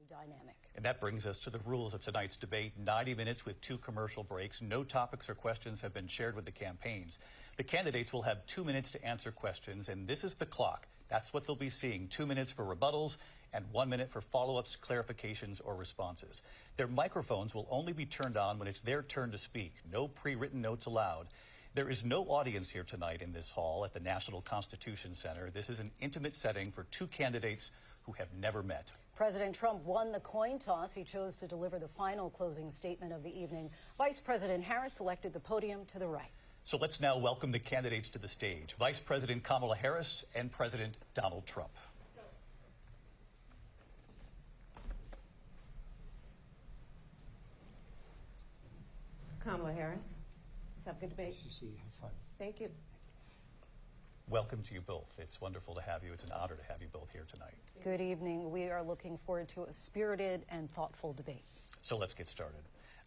dynamic. And that brings us to the rules of tonight's debate. 90 minutes with 2 commercial breaks. No topics or questions have been shared with the campaigns. The candidates will have 2 minutes to answer questions, and this is the clock. That's what they'll be seeing. 2 minutes for rebuttals and 1 minute for follow-ups, clarifications, or responses. Their microphones will only be turned on when it's their turn to speak. No pre-written notes allowed. There is no audience here tonight in this hall at the National Constitution Center. This is an intimate setting for 2 candidates who have never met. President Trump won the coin toss. He chose to deliver the final closing statement of the evening. Vice President Harris selected the podium to the right. So let's now welcome the candidates to the stage. Vice President Kamala Harris and President Donald Trump. Kamala Harris. Let's have a good debate. Have fun. Thank you. Welcome to you both. It's wonderful to have you. It's an honor to have you both here tonight. Good evening. We are looking forward to a spirited and thoughtful debate. So let's get started.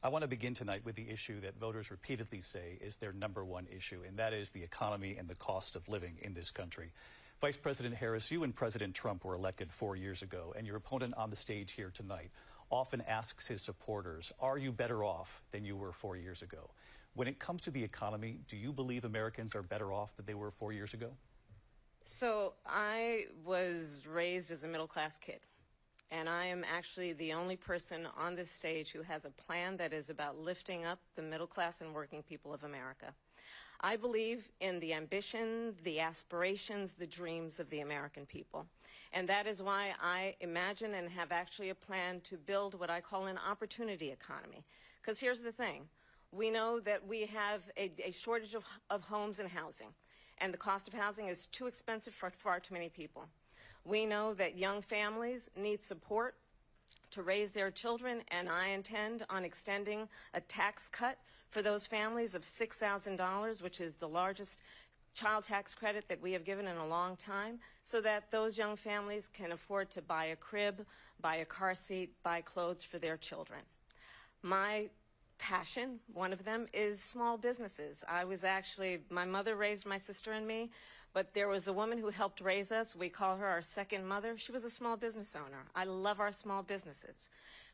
I want to begin tonight with the issue that voters repeatedly say is their #1 issue, and that is the economy and the cost of living in this country. Vice President Harris, you and President Trump were elected 4 years ago, and your opponent on the stage here tonight often asks his supporters, are you better off than you were 4 years ago? When it comes to the economy, do you believe Americans are better off than they were 4 years ago? So I was raised as a middle-class kid, and I am actually the only person on this stage who has a plan that is about lifting up the middle class and working people of America. I believe in the ambition, the aspirations, the dreams of the American people. And that is why I imagine and have actually a plan to build what I call an opportunity economy. Because here's the thing. We know that we have a shortage of homes and housing, and the cost of housing is too expensive for far too many people. We know that young families need support to raise their children, and I intend on extending a tax cut for those families of $6,000, which is the largest child tax credit that we have given in a long time, so that those young families can afford to buy a crib, buy a car seat, buy clothes for their children. My passion, one of them, is small businesses. My mother raised my sister and me, but there was a woman who helped raise us. We call her our second mother. She was a small business owner. I love our small businesses.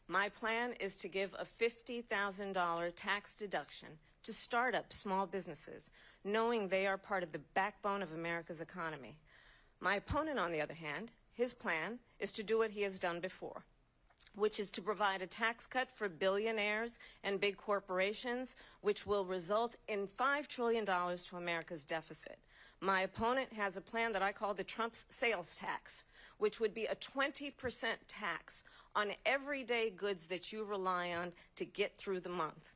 My plan is to give a $50,000 tax deduction to start up small businesses, knowing they are part of the backbone of America's economy. My opponent, on the other hand, his plan is to do what he has done before, which is to provide a tax cut for billionaires and big corporations, which will result in $5 trillion to America's deficit. My opponent has a plan that I call the Trump's sales tax, which would be a 20% tax on everyday goods that you rely on to get through the month.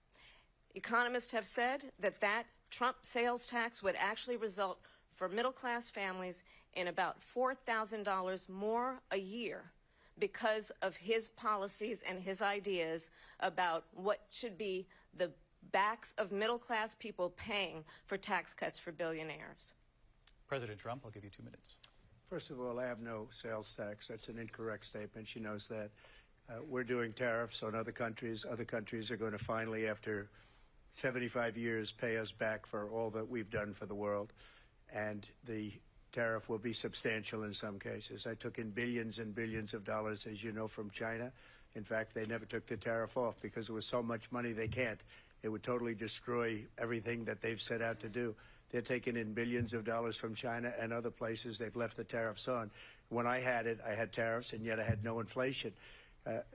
Economists have said that Trump sales tax would actually result for middle-class families in about $4,000 more a year because of his policies and his ideas about what should be the backs of middle-class people paying for tax cuts for billionaires. President Trump, I'll give you 2 minutes. First of all, I have no sales tax. That's an incorrect statement. She knows that. We're doing tariffs on other countries. Other countries are going to finally, after 75 years, pay us back for all that we've done for the world. And the tariff will be substantial in some cases. I took in billions and billions of dollars, as you know, from China. In fact, they never took the tariff off because it was so much money they can't. It would totally destroy everything that they've set out to do. They're taking in billions of dollars from China and other places. They've left the tariffs on. When I had it, I had tariffs, and yet I had no inflation.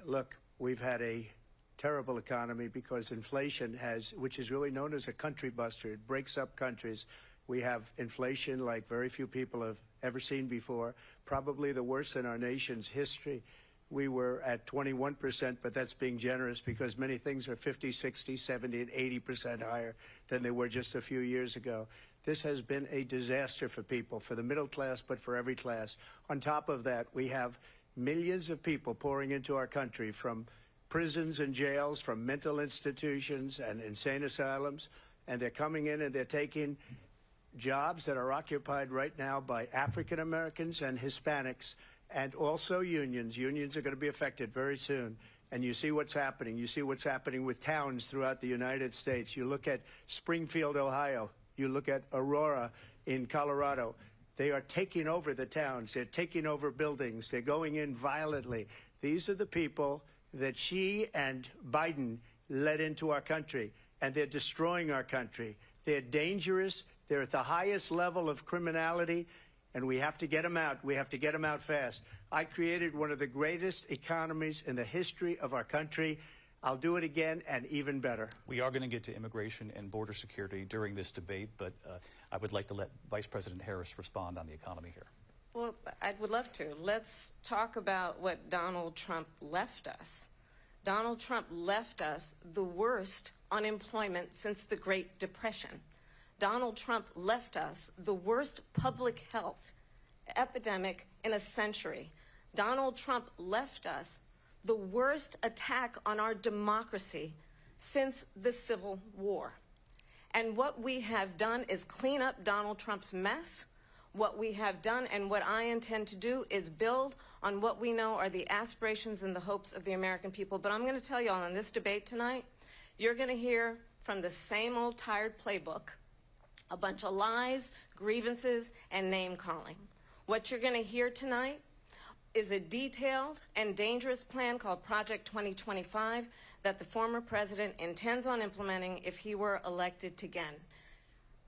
Look, we've had a terrible economy because inflation which is really known as a country buster. It breaks up countries. We have inflation like very few people have ever seen before, probably the worst in our nation's history. We were at 21%, but that's being generous because many things are 50, 60, 70, and 80% higher than they were just a few years ago. This has been a disaster for people, for the middle class, but for every class. On top of that, we have millions of people pouring into our country from prisons and jails, from mental institutions and insane asylums, and they're coming in and they're taking jobs that are occupied right now by African Americans and Hispanics, and also unions. Unions are going to be affected very soon. And you see what's happening. You see what's happening with towns throughout the United States. You look at Springfield, Ohio. You look at Aurora in Colorado. They are taking over the towns. They're taking over buildings. They're going in violently. These are the people that she and Biden led into our country, and they're destroying our country. They're dangerous. They're at the highest level of criminality, and we have to get them out. We have to get them out fast. I created one of the greatest economies in the history of our country. I'll do it again and even better. We are going to get to immigration and border security during this debate, but I would like to let Vice President Harris respond on the economy here. Well, I would love to. Let's talk about what Donald Trump left us. Donald Trump left us the worst unemployment since the Great Depression. Donald Trump left us the worst public health epidemic in a century. Donald Trump left us the worst attack on our democracy since the Civil War. And what we have done is clean up Donald Trump's mess. What we have done and what I intend to do is build on what we know are the aspirations and the hopes of the American people. But I'm going to tell you all in this debate tonight, you're going to hear from the same old tired playbook, a bunch of lies, grievances, and name-calling. What you're going to hear tonight is a detailed and dangerous plan called Project 2025 that the former president intends on implementing if he were elected again.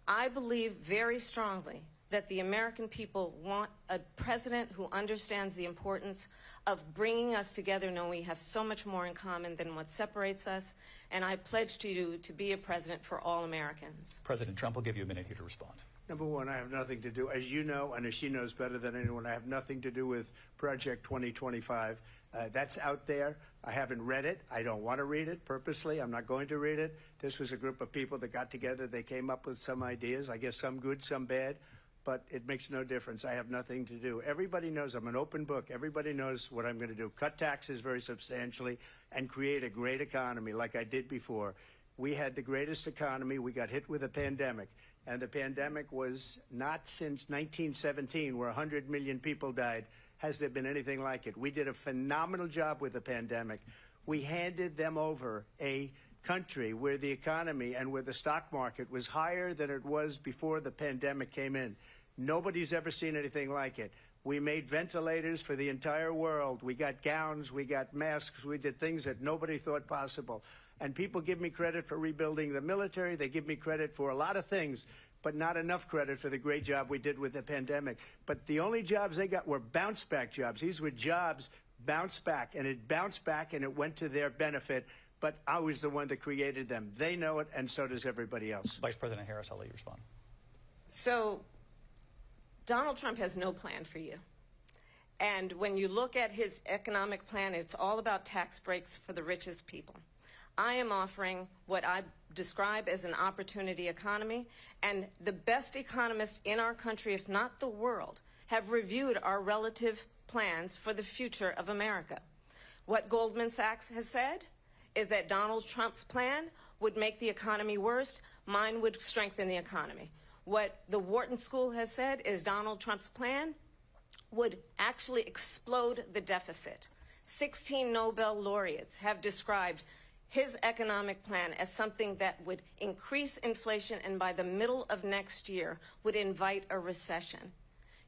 I believe very strongly that the American people want a president who understands the importance of bringing us together, knowing we have so much more in common than what separates us, and I pledge to you to be a president for all Americans. President Trump will give you a minute here to respond. Number one, I have nothing to do, as you know, and as she knows better than anyone, I have nothing to do with Project 2025. That's out there. I haven't read it. I don't want to read it purposely. I'm not going to read it. This was a group of people that got together. They came up with some ideas, I guess some good, some bad, but it makes no difference. I have nothing to do. Everybody knows I'm an open book. Everybody knows what I'm going to do. Cut taxes very substantially and create a great economy like I did before. We had the greatest economy. We got hit with a pandemic. And the pandemic was not since 1917, where 100 million people died, has there been anything like it. We did a phenomenal job with the pandemic. We handed them over a country where the economy and where the stock market was higher than it was before the pandemic came in. Nobody's ever seen anything like it. We made ventilators for the entire world. We got gowns, we got masks, we did things that nobody thought possible. And people give me credit for rebuilding the military. They give me credit for a lot of things, but not enough credit for the great job we did with the pandemic. But the only jobs they got were bounce-back jobs. These were jobs bounced back, and it bounced back, and it went to their benefit. But I was the one that created them. They know it, and so does everybody else. Vice President Harris, I'll let you respond. So Donald Trump has no plan for you. And when you look at his economic plan, it's all about tax breaks for the richest people. I am offering what I describe as an opportunity economy, and the best economists in our country, if not the world, have reviewed our relative plans for the future of America. What Goldman Sachs has said is that Donald Trump's plan would make the economy worse, mine would strengthen the economy. What the Wharton School has said is Donald Trump's plan would actually explode the deficit. 16 Nobel laureates have described his economic plan as something that would increase inflation and by the middle of next year would invite a recession.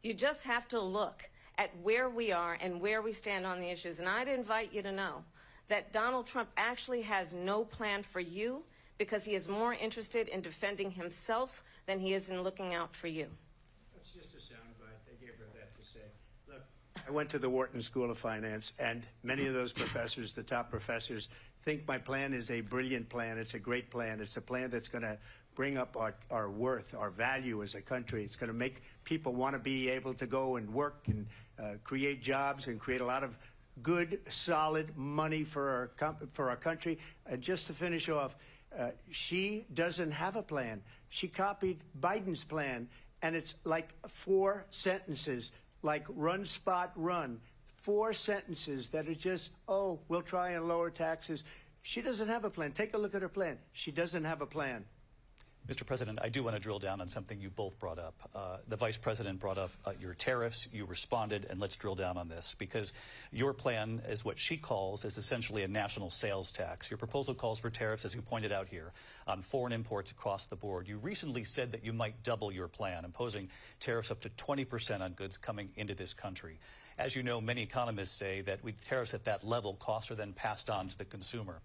You just have to look at where we are and where we stand on the issues. And I'd invite you to know that Donald Trump actually has no plan for you because he is more interested in defending himself than he is in looking out for you. That's just a soundbite. They gave her that to say. Look, I went to the Wharton School of Finance, and many of those professors, the top professors, think my plan is a brilliant plan. It's a great plan. It's a plan that's going to bring up our worth, our value as a country. It's going to make people want to be able to go and work and create jobs and create a lot of good, solid money for our country. And just to finish off, she doesn't have a plan. She copied Biden's plan, and it's like 4 sentences, like run, spot, run. 4 sentences that are just, oh, we'll try and lower taxes. She doesn't have a plan. Take a look at her plan. She doesn't have a plan. Mr. President, I do want to drill down on something you both brought up. The Vice President brought up your tariffs. You responded, and let's drill down on this, because your plan is what she calls is essentially a national sales tax. Your proposal calls for tariffs, as you pointed out here, on foreign imports across the board. You recently said that you might double your plan, imposing tariffs up to 20% on goods coming into this country. As you know, many economists say that with tariffs at that level, costs are then passed on to the consumer.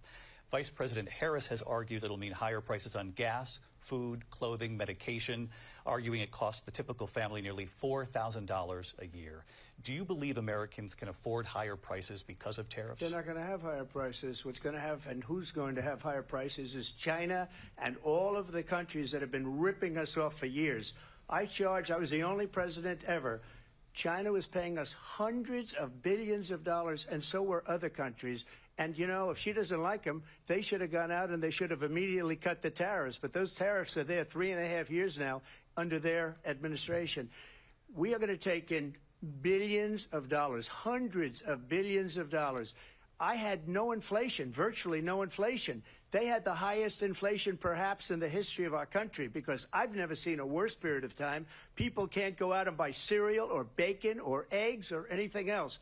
Vice President Harris has argued it'll mean higher prices on gas, food, clothing, medication, arguing it costs the typical family nearly $4,000 a year. Do you believe Americans can afford higher prices because of tariffs? They're not going to have higher prices. What's going to have and who's going to have higher prices is China and all of the countries that have been ripping us off for years. I was the only president ever. China was paying us hundreds of billions of dollars, and so were other countries. And, you know, if she doesn't like them, they should have gone out and they should have immediately cut the tariffs. But those tariffs are there 3.5 years now under their administration. We are going to take in billions of dollars, hundreds of billions of dollars. I had no inflation, virtually no inflation. They had the highest inflation perhaps in the history of our country, because I've never seen a worse period of time. People can't go out and buy cereal or bacon or eggs or anything else.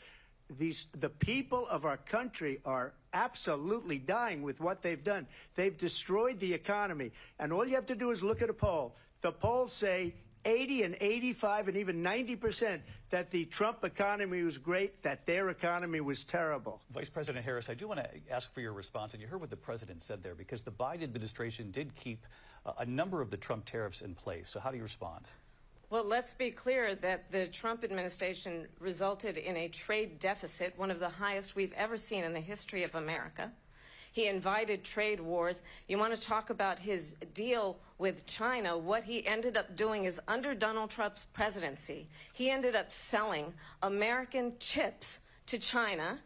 The people of our country are absolutely dying with what they've done. They've destroyed the economy. And all you have to do is look at a poll. The polls say 80 and 85 and even 90% that the Trump economy was great, that their economy was terrible. Vice President Harris, I do want to ask for your response, and you heard what the president said there, because the Biden administration did keep a number of the Trump tariffs in place. So how do you respond? Well, let's be clear that the Trump administration resulted in a trade deficit, one of the highest we've ever seen in the history of America. He invited trade wars. You want to talk about his deal with China? What he ended up doing is, under Donald Trump's presidency, he ended up selling American chips to China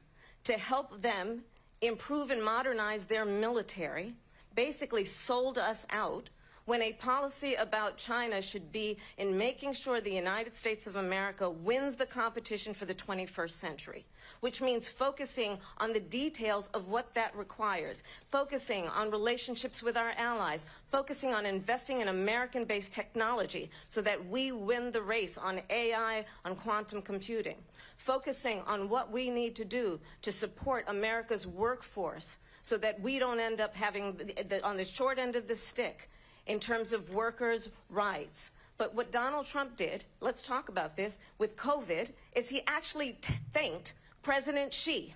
to help them improve and modernize their military, basically sold us out, when a policy about China should be in making sure the United States of America wins the competition for the 21st century, which means focusing on the details of what that requires, focusing on relationships with our allies, focusing on investing in American-based technology so that we win the race on AI, on quantum computing, focusing on what we need to do to support America's workforce so that we don't end up having, on the short end of the stick, in terms of workers' rights. But what Donald Trump did, let's talk about this, with COVID, is he actually thanked President Xi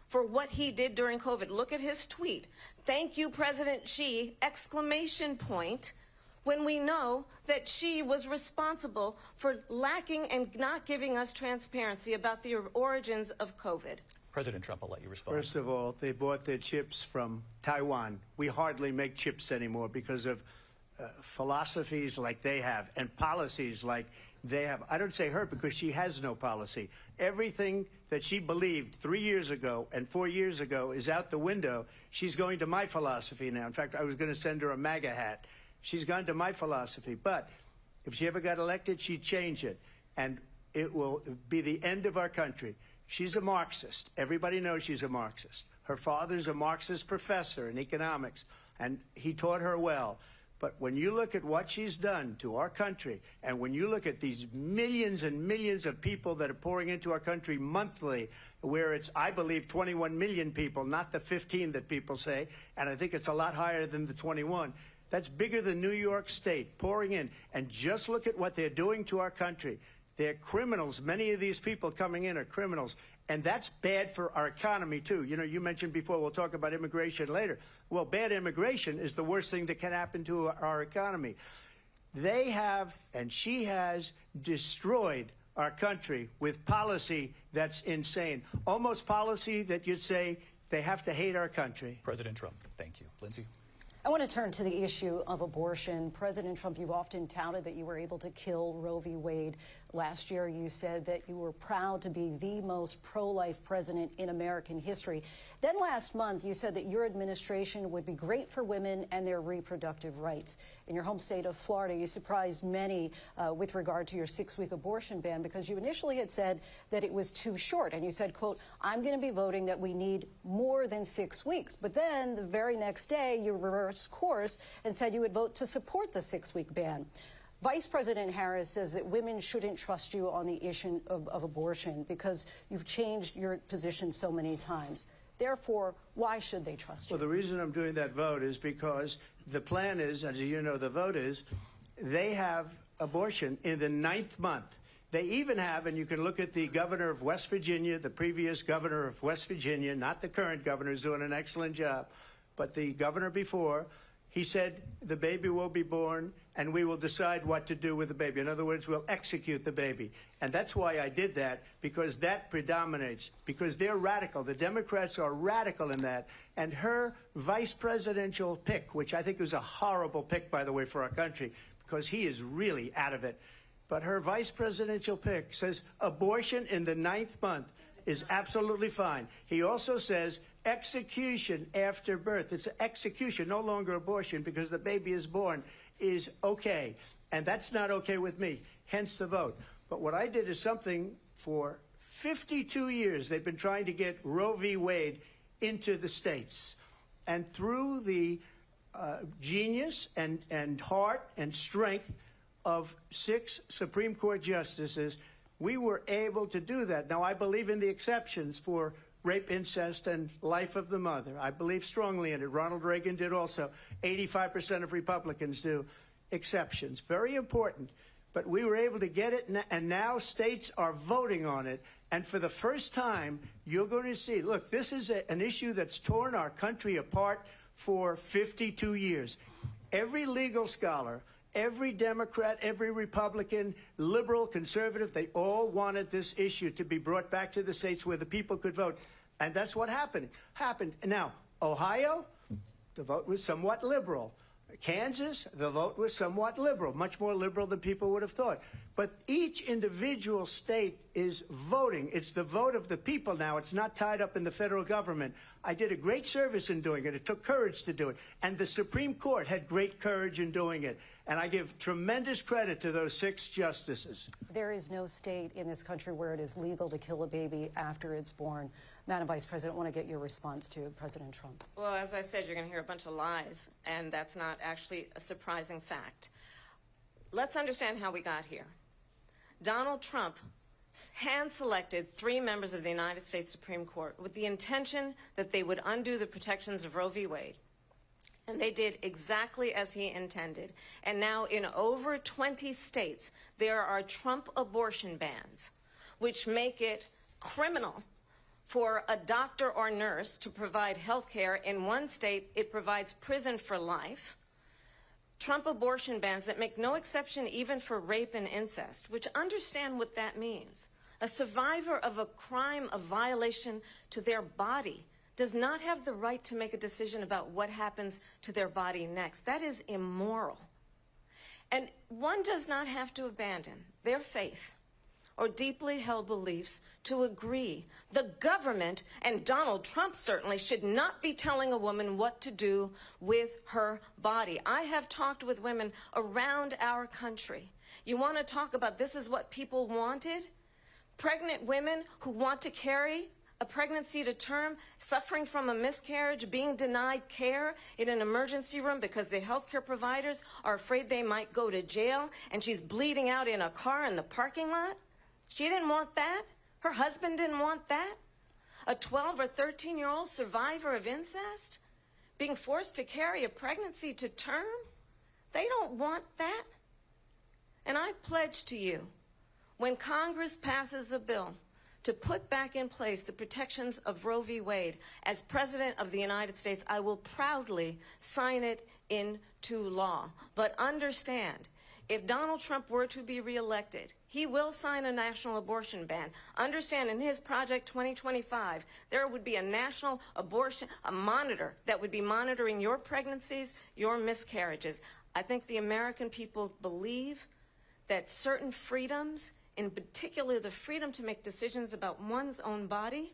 for what he did during COVID. Look at his tweet. Thank you, President Xi, exclamation point, when we know that Xi was responsible for lacking and not giving us transparency about the origins of COVID. President Trump, I'll let you respond. First of all, they bought their chips from Taiwan. We hardly make chips anymore because of philosophies like they have and policies like they have. I don't say her because she has no policy. Everything that she believed 3 years ago and 4 years ago is out the window. She's going to my philosophy now. In fact, I was going to send her a MAGA hat. She's gone to my philosophy. But if she ever got elected, she'd change it. And it will be the end of our country. She's a Marxist. Everybody knows she's a Marxist. Her father's a Marxist professor in economics, and he taught her well. But when you look at what she's done to our country, and when you look at these millions and millions of people that are pouring into our country monthly, where it's, I believe, 21 million people, not the 15 that people say, and I think it's a lot higher than the 21. That's bigger than New York State pouring in. And just look at what they're doing to our country. They're criminals. Many of these people coming in are criminals. And that's bad for our economy, too. You know, you mentioned before, we'll talk about immigration later. Well, bad immigration is the worst thing that can happen to our economy. They have, and she has, destroyed our country with policy that's insane. Almost policy that you'd say they have to hate our country. President Trump, thank you. Lindsay? I want to turn to the issue of abortion. President Trump, you've often touted that you were able to kill Roe v. Wade. Last year, you said that you were proud to be the most pro-life president in American history. Then last month, you said that your administration would be great for women and their reproductive rights. in your home state of Florida, you surprised many with regard to your 6-week abortion ban, because you initially had said that it was too short. And you said, quote, I'm going to be voting that we need more than 6 weeks. But then the very next day, you reversed course and said you would vote to support the 6-week ban. Vice President Harris says that women shouldn't trust you on the issue of abortion because you've changed your position so many times. Therefore, why should they trust you? Well, the reason I'm doing that vote is because the plan is, as you know, the vote is, they have abortion in the 9th month. They even have, and you can look at the governor of West Virginia, the previous governor of West Virginia, not the current governor, who's doing an excellent job, but the governor before, he said the baby will be born and we will decide what to do with the baby. In other words, we'll execute the baby. And that's why I did that, because that predominates, because they're radical. The Democrats are radical in that. And her vice presidential pick, which I think was a horrible pick, by the way, for our country, because he is really out of it. But her vice presidential pick says abortion in the 9th month is absolutely fine. He also says execution after birth. It's execution, no longer abortion, because the baby is born, is okay. And that's not okay with me, hence the vote. But what I did is something for 52 years. They've been trying to get Roe v. Wade into the states. And through the genius and heart and strength of 6 Supreme Court justices, we were able to do that. Now, I believe in the exceptions for rape, incest, and life of the mother. I believe strongly in it. Ronald Reagan did also. 85% of Republicans do. Exceptions. Very important. But we were able to get it, and now states are voting on it. And for the first time, you're going to see, look, this is an issue that's torn our country apart for 52 years. Every legal scholar, every Democrat, every Republican, liberal, conservative, they all wanted this issue to be brought back to the states where the people could vote. And that's what happened. Now, Ohio, the vote was somewhat liberal. Kansas, the vote was somewhat liberal, much more liberal than people would have thought. But each individual state is voting. It's the vote of the people now. It's not tied up in the federal government. I did a great service in doing it. It took courage to do it. And the Supreme Court had great courage in doing it. And I give tremendous credit to those 6 justices. There is no state in this country where it is legal to kill a baby after it's born. Madam Vice President, I want to get your response to President Trump. Well, as I said, you're going to hear a bunch of lies, and that's not actually a surprising fact. Let's understand how we got here. Donald Trump hand-selected 3 members of the United States Supreme Court with the intention that they would undo the protections of Roe v. Wade. And they did exactly as he intended. And now in over 20 states, there are Trump abortion bans, which make it criminal for a doctor or nurse to provide health care. In one state, it provides prison for life. Trump abortion bans that make no exception even for rape and incest, which understand what that means. A survivor of a crime of violation to their body does not have the right to make a decision about what happens to their body next. That is immoral. And one does not have to abandon their faith or deeply held beliefs to agree. The government, and Donald Trump certainly, should not be telling a woman what to do with her body. I have talked with women around our country. You want to talk about this is what people wanted? Pregnant women who want to carry a pregnancy to term, suffering from a miscarriage, being denied care in an emergency room because the healthcare providers are afraid they might go to jail, and she's bleeding out in a car in the parking lot. She didn't want that. Her husband didn't want that. A 12 or 13-year-old survivor of incest being forced to carry a pregnancy to term. They don't want that. And I pledge to you, when Congress passes a bill to put back in place the protections of Roe v. Wade, as President of the United States, I will proudly sign it into law. But understand, if Donald Trump were to be reelected, he will sign a national abortion ban. Understand, in his Project 2025, there would be a national abortion, a monitor that would be monitoring your pregnancies, your miscarriages. I think the American people believe that certain freedoms, in particular the freedom to make decisions about one's own body,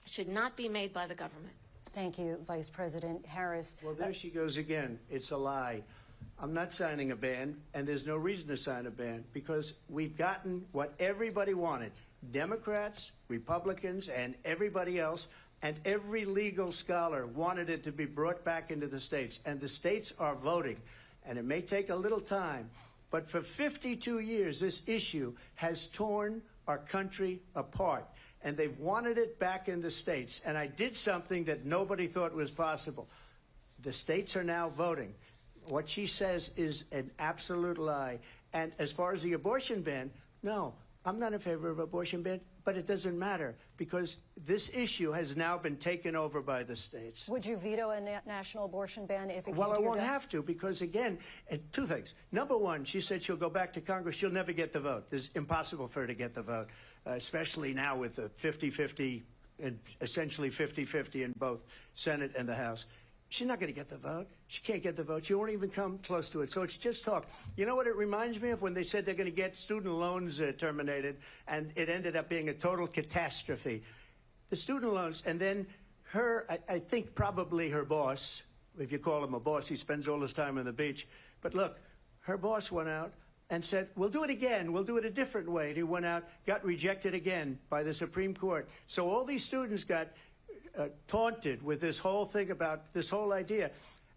should not be made by the government. Thank you, Vice President Harris. Well, there she goes again. It's a lie. I'm not signing a ban, and there's no reason to sign a ban because we've gotten what everybody wanted. Democrats, Republicans, and everybody else, and every legal scholar wanted it to be brought back into the states. And the states are voting. And it may take a little time, but for 52 years, this issue has torn our country apart. And they've wanted it back in the states. And I did something that nobody thought was possible. The states are now voting. What she says is an absolute lie. And as far as the abortion ban, no, I'm not in favor of abortion ban, but it doesn't matter because this issue has now been taken over by the states. Would you veto a national abortion ban if it came to Well, I your won't desk? have to because, again, two things. Number one, she said she'll go back to Congress. She'll never get the vote. It's impossible for her to get the vote, especially now with the 50-50, essentially 50-50 in both Senate and the House. She's not going to get the vote. She can't get the vote. She won't even come close to it. So it's just talk. You know what it reminds me of? When they said they're going to get student loans terminated, and it ended up being a total catastrophe. The student loans, and then her, I think probably her boss, if you call him a boss, he spends all his time on the beach. But look, her boss went out and said, we'll do it again. We'll do it a different way. And he went out, got rejected again by the Supreme Court. So all these students got taunted with this whole thing about this whole idea.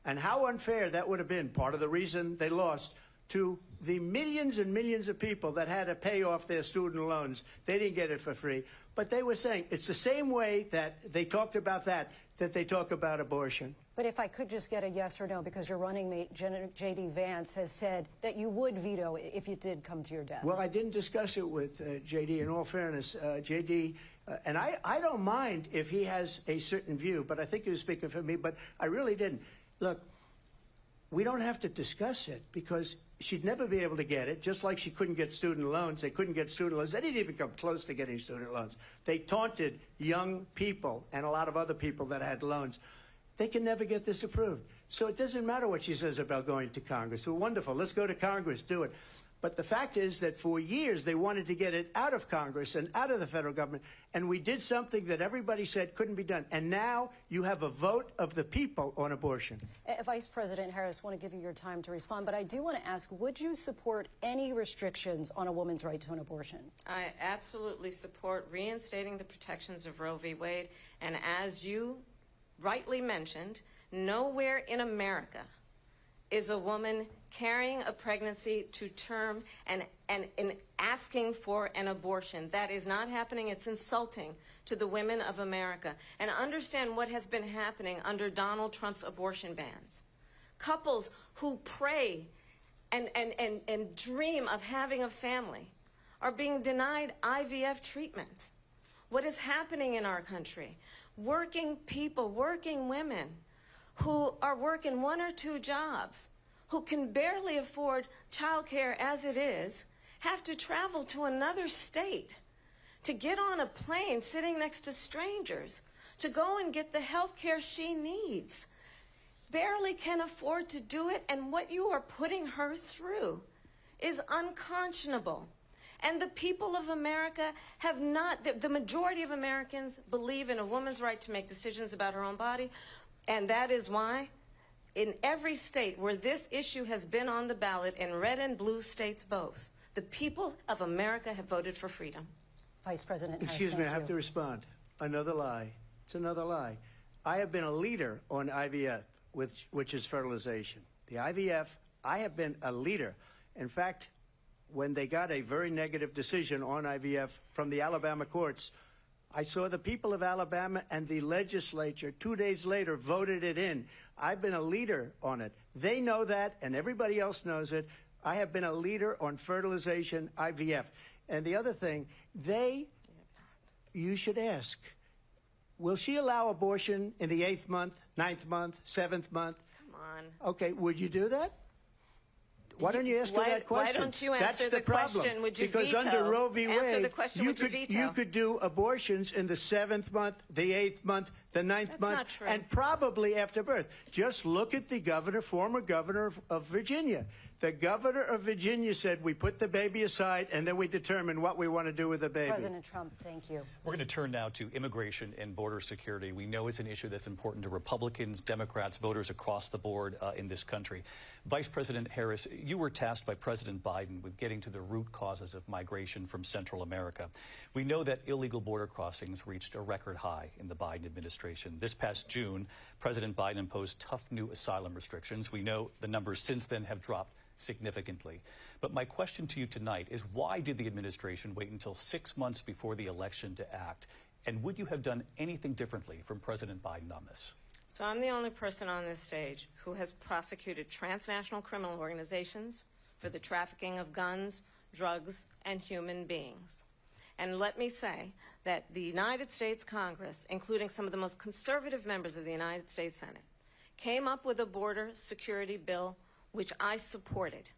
And how unfair that would have been, part of the reason they lost, to the millions and millions of people that had to pay off their student loans. They didn't get it for free. But they were saying it's the same way that they talked about that they talk about abortion. But if I could just get a yes or no, because your running mate, J.D. Vance, has said that you would veto it if it did come to your desk. Well, I didn't discuss it with J.D. In all fairness, J.D., and I don't mind if he has a certain view, but I think he was speaking for me, but I really didn't. Look, we don't have to discuss it because she'd never be able to get it, just like she couldn't get student loans. They couldn't get student loans. They didn't even come close to getting student loans. They taunted young people and a lot of other people that had loans. They can never get this approved. So it doesn't matter what she says about going to Congress. Well, wonderful. Let's go to Congress. Do it. But the fact is that for years they wanted to get it out of Congress and out of the federal government, and we did something that everybody said couldn't be done. And now you have a vote of the people on abortion. Vice President Harris, I want to give you your time to respond, but I do want to ask, would you support any restrictions on a woman's right to an abortion? I absolutely support reinstating the protections of Roe v. Wade, and as you rightly mentioned, nowhere in America is a woman carrying a pregnancy to term and asking for an abortion. That is not happening. It's insulting to the women of America. And understand what has been happening under Donald Trump's abortion bans. Couples who pray and dream of having a family are being denied IVF treatments. What is happening in our country? Working people, working women who are working 1 or 2 jobs, who can barely afford childcare as it is, have to travel to another state to get on a plane sitting next to strangers to go and get the health care she needs. Barely can afford to do it, and what you are putting her through is unconscionable. And the people of America have not, the majority of Americans believe in a woman's right to make decisions about her own body, and that is why in every state where this issue has been on the ballot, in red and blue states both, the people of America have voted for freedom. Vice President Harris, Excuse me, I have to respond. Another lie. It's another lie. I have been a leader on IVF, which is fertilization. The IVF, I have been a leader. In fact, when they got a very negative decision on IVF from the Alabama courts, I saw the people of Alabama and the legislature 2 days later voted it in. I've been a leader on it. They know that, and everybody else knows it. I have been a leader on fertilization, IVF. And the other thing, you should ask, will she allow abortion in the 8th month, 9th month, 7th month? Come on. Okay, would you do that? Why don't you ask her that question? Why don't you answer That's the problem. question? Would you because veto? Under Roe v. Answer Wade, the question, would you veto? you could do abortions in the 7th month, the 8th month, the 9th month, not true. and probably after birth. Just look at the former governor of Virginia. The governor of Virginia said we put the baby aside and then we determine what we want to do with the baby. President Trump, thank you. We're going to turn now to immigration and border security. We know it's an issue that's important to Republicans, Democrats, voters across the board in this country. Vice President Harris, you were tasked by President Biden with getting to the root causes of migration from Central America. We know that illegal border crossings reached a record high in the Biden administration. This past June, President Biden imposed tough new asylum restrictions. We know the numbers since then have dropped significantly. But my question to you tonight is, why did the administration wait until 6 months before the election to act? And would you have done anything differently from President Biden on this? So I'm the only person on this stage who has prosecuted transnational criminal organizations for the trafficking of guns, drugs, and human beings. And let me say that the United States Congress, including some of the most conservative members of the United States Senate, came up with a border security bill which I supported.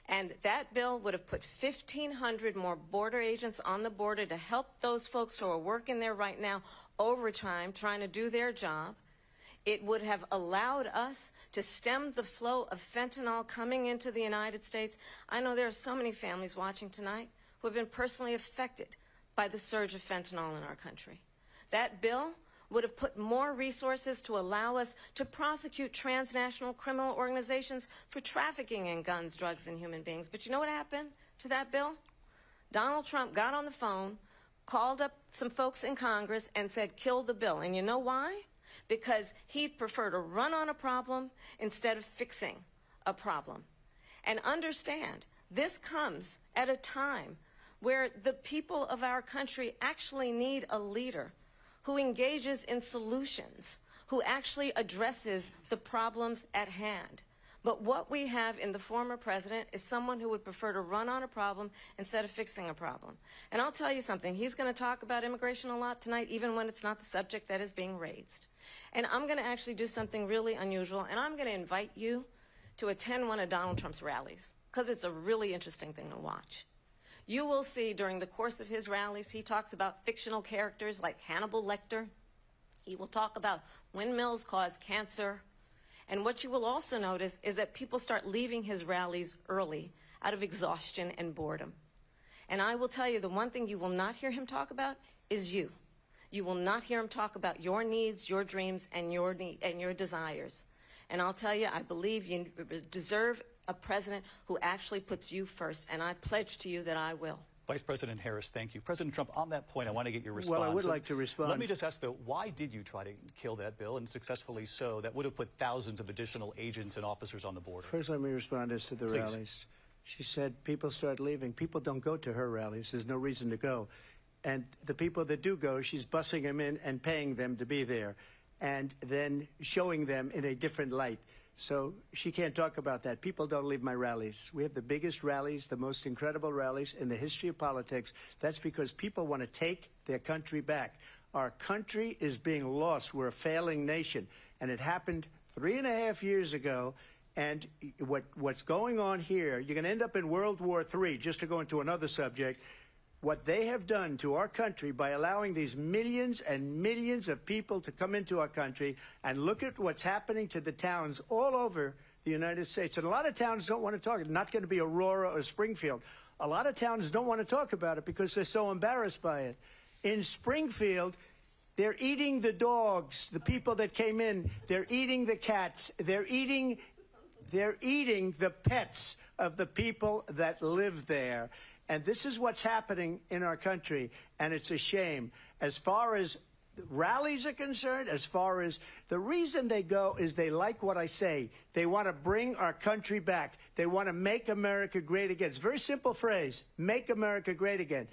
And that bill would have put 1,500 more border agents on the border to help those folks who are working there right now overtime trying to do their job. It would have allowed us to stem the flow of fentanyl coming into the United States. I know there are so many families watching tonight who have been personally affected by the surge of fentanyl in our country. That bill would have put more resources to allow us to prosecute transnational criminal organizations for trafficking in guns, drugs, and human beings. But you know what happened to that bill? Donald Trump got on the phone, called up some folks in Congress, and said, kill the bill. And you know why? Because he'd prefer to run on a problem instead of fixing a problem. And understand, this comes at a time where the people of our country actually need a leader who engages in solutions, who actually addresses the problems at hand. But what we have in the former president is someone who would prefer to run on a problem instead of fixing a problem. And I'll tell you something, he's going to talk about immigration a lot tonight, even when it's not the subject that is being raised. And I'm going to actually do something really unusual, and I'm going to invite you to attend one of Donald Trump's rallies, because it's a really interesting thing to watch. You will see during the course of his rallies, he talks about fictional characters like Hannibal Lecter. He will talk about windmills cause cancer. And what you will also notice is that people start leaving his rallies early out of exhaustion and boredom. And I will tell you, the one thing you will not hear him talk about is you. You will not hear him talk about your needs, your dreams, and your desires. And I'll tell you, I believe you deserve a president who actually puts you first, and I pledge to you that I will. Vice President Harris, thank you. President Trump, on that point, I want to get your response. Well, I would like to respond. Let me just ask, though, why did you try to kill that bill, and successfully so, that would have put thousands of additional agents and officers on the border? First, let me respond as to the rallies. She said people start leaving. People don't go to her rallies. There's no reason to go. And the people that do go, she's bussing them in and paying them to be there, and then showing them in a different light. So she can't talk about that. People don't leave my rallies. We have the biggest rallies, the most incredible rallies in the history of politics. That's because people want to take their country back. Our country is being lost. We're a failing nation. And it happened 3.5 years ago. And what's going on here, you're going to end up in World War III, just to go into another subject. What they have done to our country by allowing these millions and millions of people to come into our country, and look at what's happening to the towns all over the United States. And a lot of towns don't want to talk. It's not going to be Aurora or Springfield. A lot of towns don't want to talk about it because they're so embarrassed by it. In Springfield, they're eating the dogs, the people that came in. They're eating the cats. They're eating the pets of the people that live there. And this is what's happening in our country, and it's a shame. As far as rallies are concerned, as far as the reason they go is they like what I say. They want to bring our country back. They want to make America great again. It's a very simple phrase, make America great again.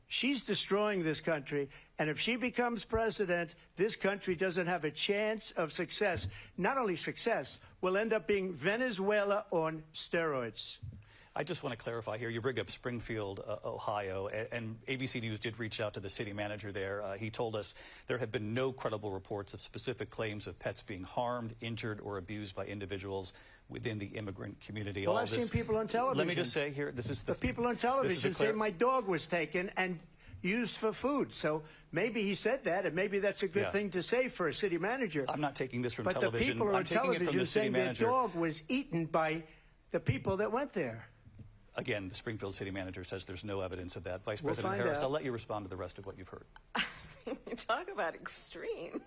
She's destroying this country, and if she becomes president, this country doesn't have a chance of success. Not only success, we'll end up being Venezuela on steroids. I just want to clarify here. You bring up Springfield, Ohio, and ABC News did reach out to the city manager there. He told us there have been no credible reports of specific claims of pets being harmed, injured, or abused by individuals within the immigrant community. Well, I've seen people on television. Let me just say here, this is the people on television say my dog was taken and used for food. So maybe he said that, and maybe that's a good thing to say for a city manager. I'm not taking this from television. But the people on television saying their dog was eaten by the people that went there. Again, the Springfield city manager says there's no evidence of that. Vice We'll President find Harris, out. I'll let you respond to the rest of what you've heard. You talk about extreme.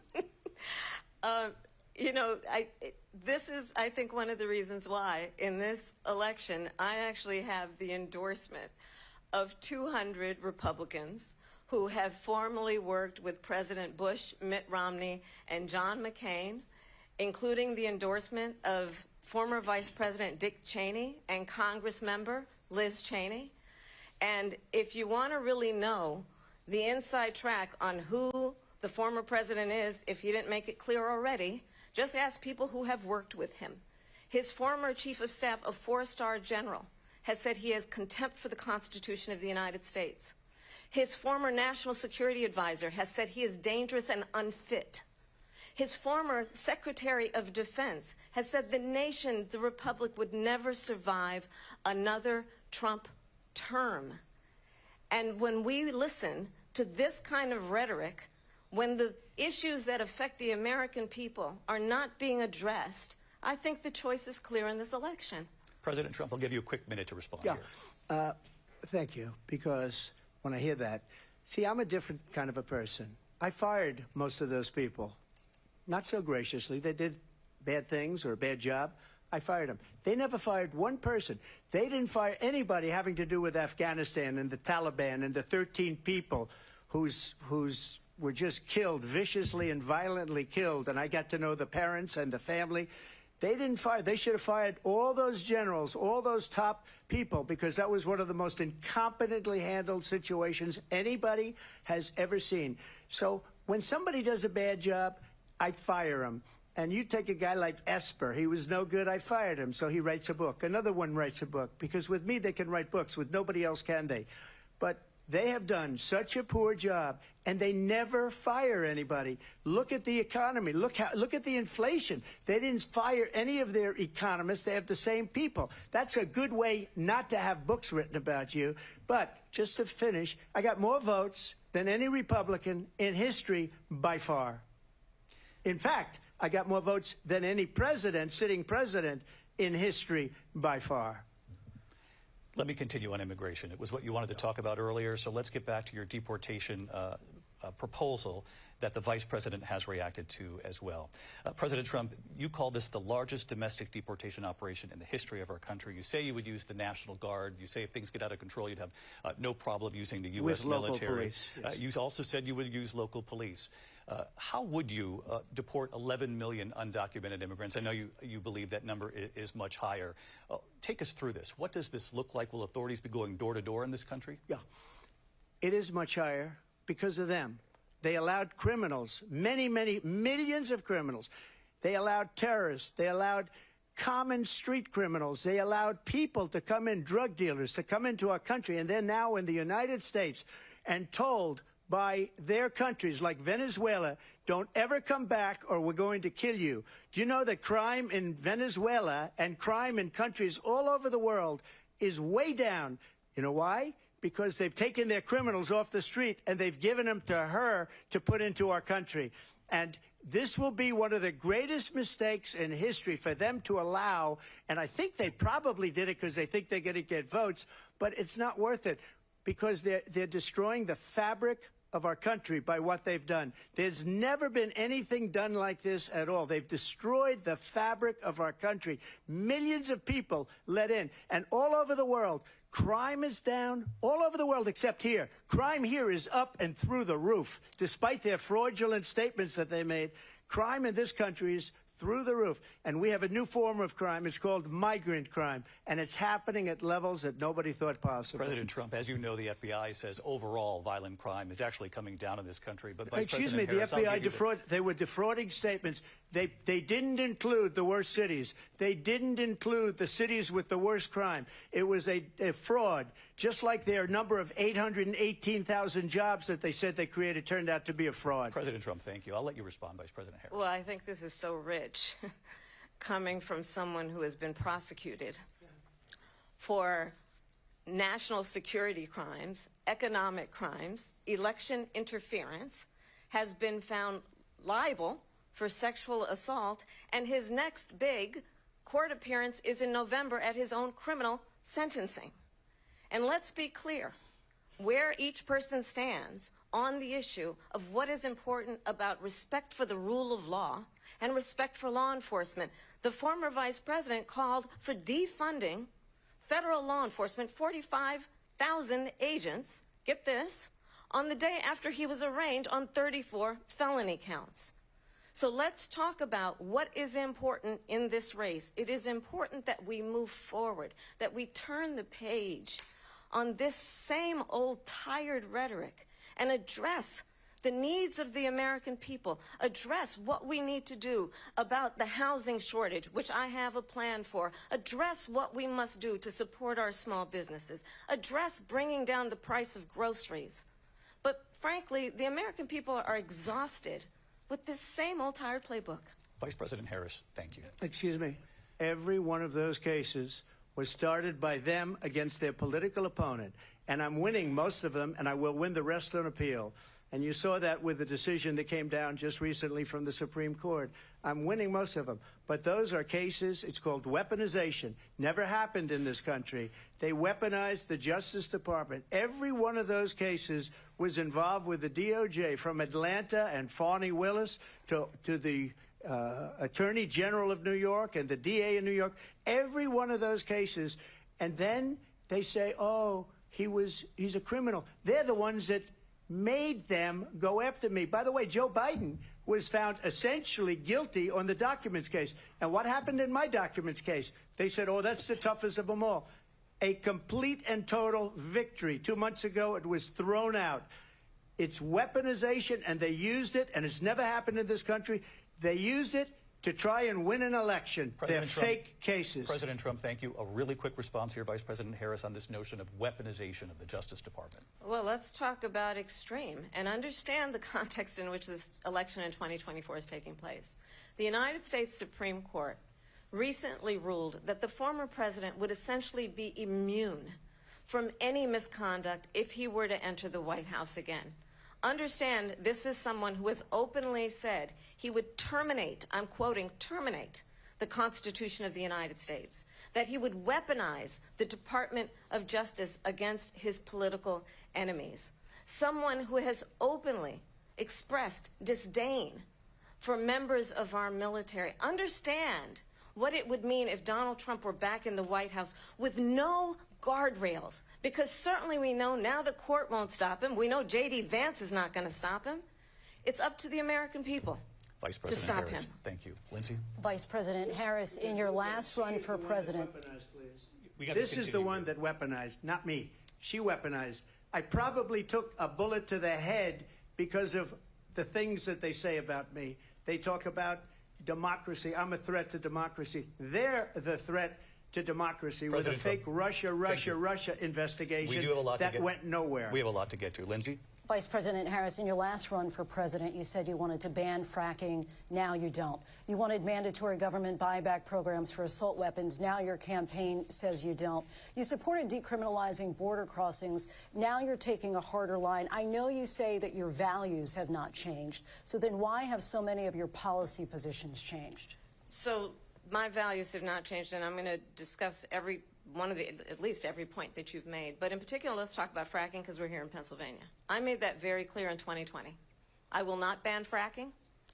This is, I think, one of the reasons why in this election I actually have the endorsement of 200 Republicans who have formerly worked with President Bush, Mitt Romney, and John McCain, including the endorsement of former Vice President Dick Cheney and Congress member Liz Cheney. And if you want to really know the inside track on who the former president is, if he didn't make it clear already, just ask people who have worked with him. His former chief of staff, a 4-star general, has said he has contempt for the Constitution of the United States. His former national security advisor has said he is dangerous and unfit. His former Secretary of Defense has said the nation, the Republic, would never survive another Trump term. And when we listen to this kind of rhetoric, when the issues that affect the American people are not being addressed, I think the choice is clear in this election. President Trump, I'll give you a quick minute to respond Yeah. here. Thank you, because when I hear that, see, I'm a different kind of a person. I fired most of those people. Not so graciously. They did bad things or a bad job. I fired them. They never fired one person. They didn't fire anybody having to do with Afghanistan and the Taliban and the 13 people who's were just killed, viciously and violently killed. And I got to know the parents and the family. They didn't fire. They should have fired all those generals, all those top people, because that was one of the most incompetently handled situations anybody has ever seen. So when somebody does a bad job, I fire him. And you take a guy like Esper. He was no good. I fired him. So he writes a book. Another one writes a book. Because with me, they can write books. With nobody else can they. But they have done such a poor job, and they never fire anybody. Look at the economy. Look at the inflation. They didn't fire any of their economists. They have the same people. That's a good way not to have books written about you. But just to finish, I got more votes than any Republican in history by far. In fact, I got more votes than any president, sitting president, in history by far. Let me continue on immigration. It was what you wanted to talk about earlier, so let's get back to your deportation proposal that the vice president has reacted to as well. President Trump, you call this the largest domestic deportation operation in the history of our country. You say you would use the National Guard. You say if things get out of control, you'd have no problem using the U.S. military. Police, yes. You also said you would use local police. How would you deport 11 million undocumented immigrants? I know you believe that number is much higher. Take us through this. What does this look like? Will authorities be going door to door in this country? Yeah, it is much higher because of them. They allowed criminals, many, many millions of criminals. They allowed terrorists. They allowed common street criminals. They allowed people to come in, drug dealers, to come into our country. And they're now in the United States and told by their countries like Venezuela, don't ever come back or we're going to kill you. Do you know that crime in Venezuela and crime in countries all over the world is way down? You know why? Because they've taken their criminals off the street and they've given them to her to put into our country. And this will be one of the greatest mistakes in history for them to allow. And I think they probably did it because they think they're going to get votes, but it's not worth it because they're destroying the fabric of our country by what they've done. There's never been anything done like this at all. They've destroyed the fabric of our country. Millions of people let in. And all over the world, crime is down. All over the world except here. Crime here is up and through the roof. Despite their fraudulent statements that they made, crime in this country is through the roof. And we have a new form of crime. It's called migrant crime. And it's happening at levels that nobody thought possible. President Trump, as you know, the FBI says overall violent crime is actually coming down in this country. But Vice Excuse President me, Harris, the FBI they were defrauding statements. They didn't include the worst cities. They didn't include the cities with the worst crime. It was a fraud. Just like their number of 818,000 jobs that they said they created turned out to be a fraud. President Trump, thank you. I'll let you respond, Vice President Harris. Well, I think this is so rich, coming from someone who has been prosecuted for national security crimes, economic crimes, election interference, has been found liable for sexual assault, and his next big court appearance is in November at his own criminal sentencing. And let's be clear where each person stands on the issue of what is important about respect for the rule of law and respect for law enforcement. The former vice president called for defunding federal law enforcement, 45,000 agents, get this, on the day after he was arraigned on 34 felony counts. So let's talk about what is important in this race. It is important that we move forward, that we turn the page on this same old tired rhetoric and address the needs of the American people, address what we need to do about the housing shortage, which I have a plan for, address what we must do to support our small businesses, address bringing down the price of groceries. But frankly, the American people are exhausted with this same old tired playbook. Vice President Harris, thank you. Excuse me. Every one of those cases was started by them against their political opponent. And I'm winning most of them, and I will win the rest on appeal. And you saw that with the decision that came down just recently from the Supreme Court. I'm winning most of them. But those are cases, it's called weaponization. Never happened in this country. They weaponized the Justice Department. Every one of those cases was involved with the DOJ, from Atlanta and Fani Willis to the Attorney General of New York and the DA in New York. Every one of those cases. And then they say, oh, he's a criminal. They're the ones that made them go after me. By the way, Joe Biden was found essentially guilty on the documents case. And what happened in my documents case? They said, oh, that's the toughest of them all. A complete and total victory. 2 months ago, it was thrown out. It's weaponization, and they used it, and it's never happened in this country. They used it to try and win an election. They're fake cases. President Trump, thank you. A really quick response here, Vice President Harris, on this notion of weaponization of the Justice Department. Well, let's talk about extreme and understand the context in which this election in 2024 is taking place. The United States Supreme Court recently ruled that the former president would essentially be immune from any misconduct if he were to enter the White House again. Understand, this is someone who has openly said he would terminate, I'm quoting, terminate the Constitution of the United States, that he would weaponize the Department of Justice against his political enemies. Someone who has openly expressed disdain for members of our military. Understand what it would mean if Donald Trump were back in the White House with no guardrails, because certainly we know now the court won't stop him. We know J.D. Vance is not going to stop him. It's up to the American people Vice President to stop Harris, him. thank you. Lindsay? Vice President Harris, in your last run for president. This is the one that weaponized, not me. She weaponized. I probably took a bullet to the head because of the things that they say about me. They talk about democracy. I'm a threat to democracy. They're the threat to democracy with a fake Russia investigation that went nowhere. We have a lot to get to. Lindsay? Vice President Harris, in your last run for president, you said you wanted to ban fracking. Now you don't. You wanted mandatory government buyback programs for assault weapons. Now your campaign says you don't. You supported decriminalizing border crossings. Now you're taking a harder line. I know you say that your values have not changed. So then why have so many of your policy positions changed? So my values have not changed, and I'm going to discuss every one of at least every point that you've made. But in particular, let's talk about fracking, because we're here in Pennsylvania. I made that very clear in 2020. I will not ban fracking.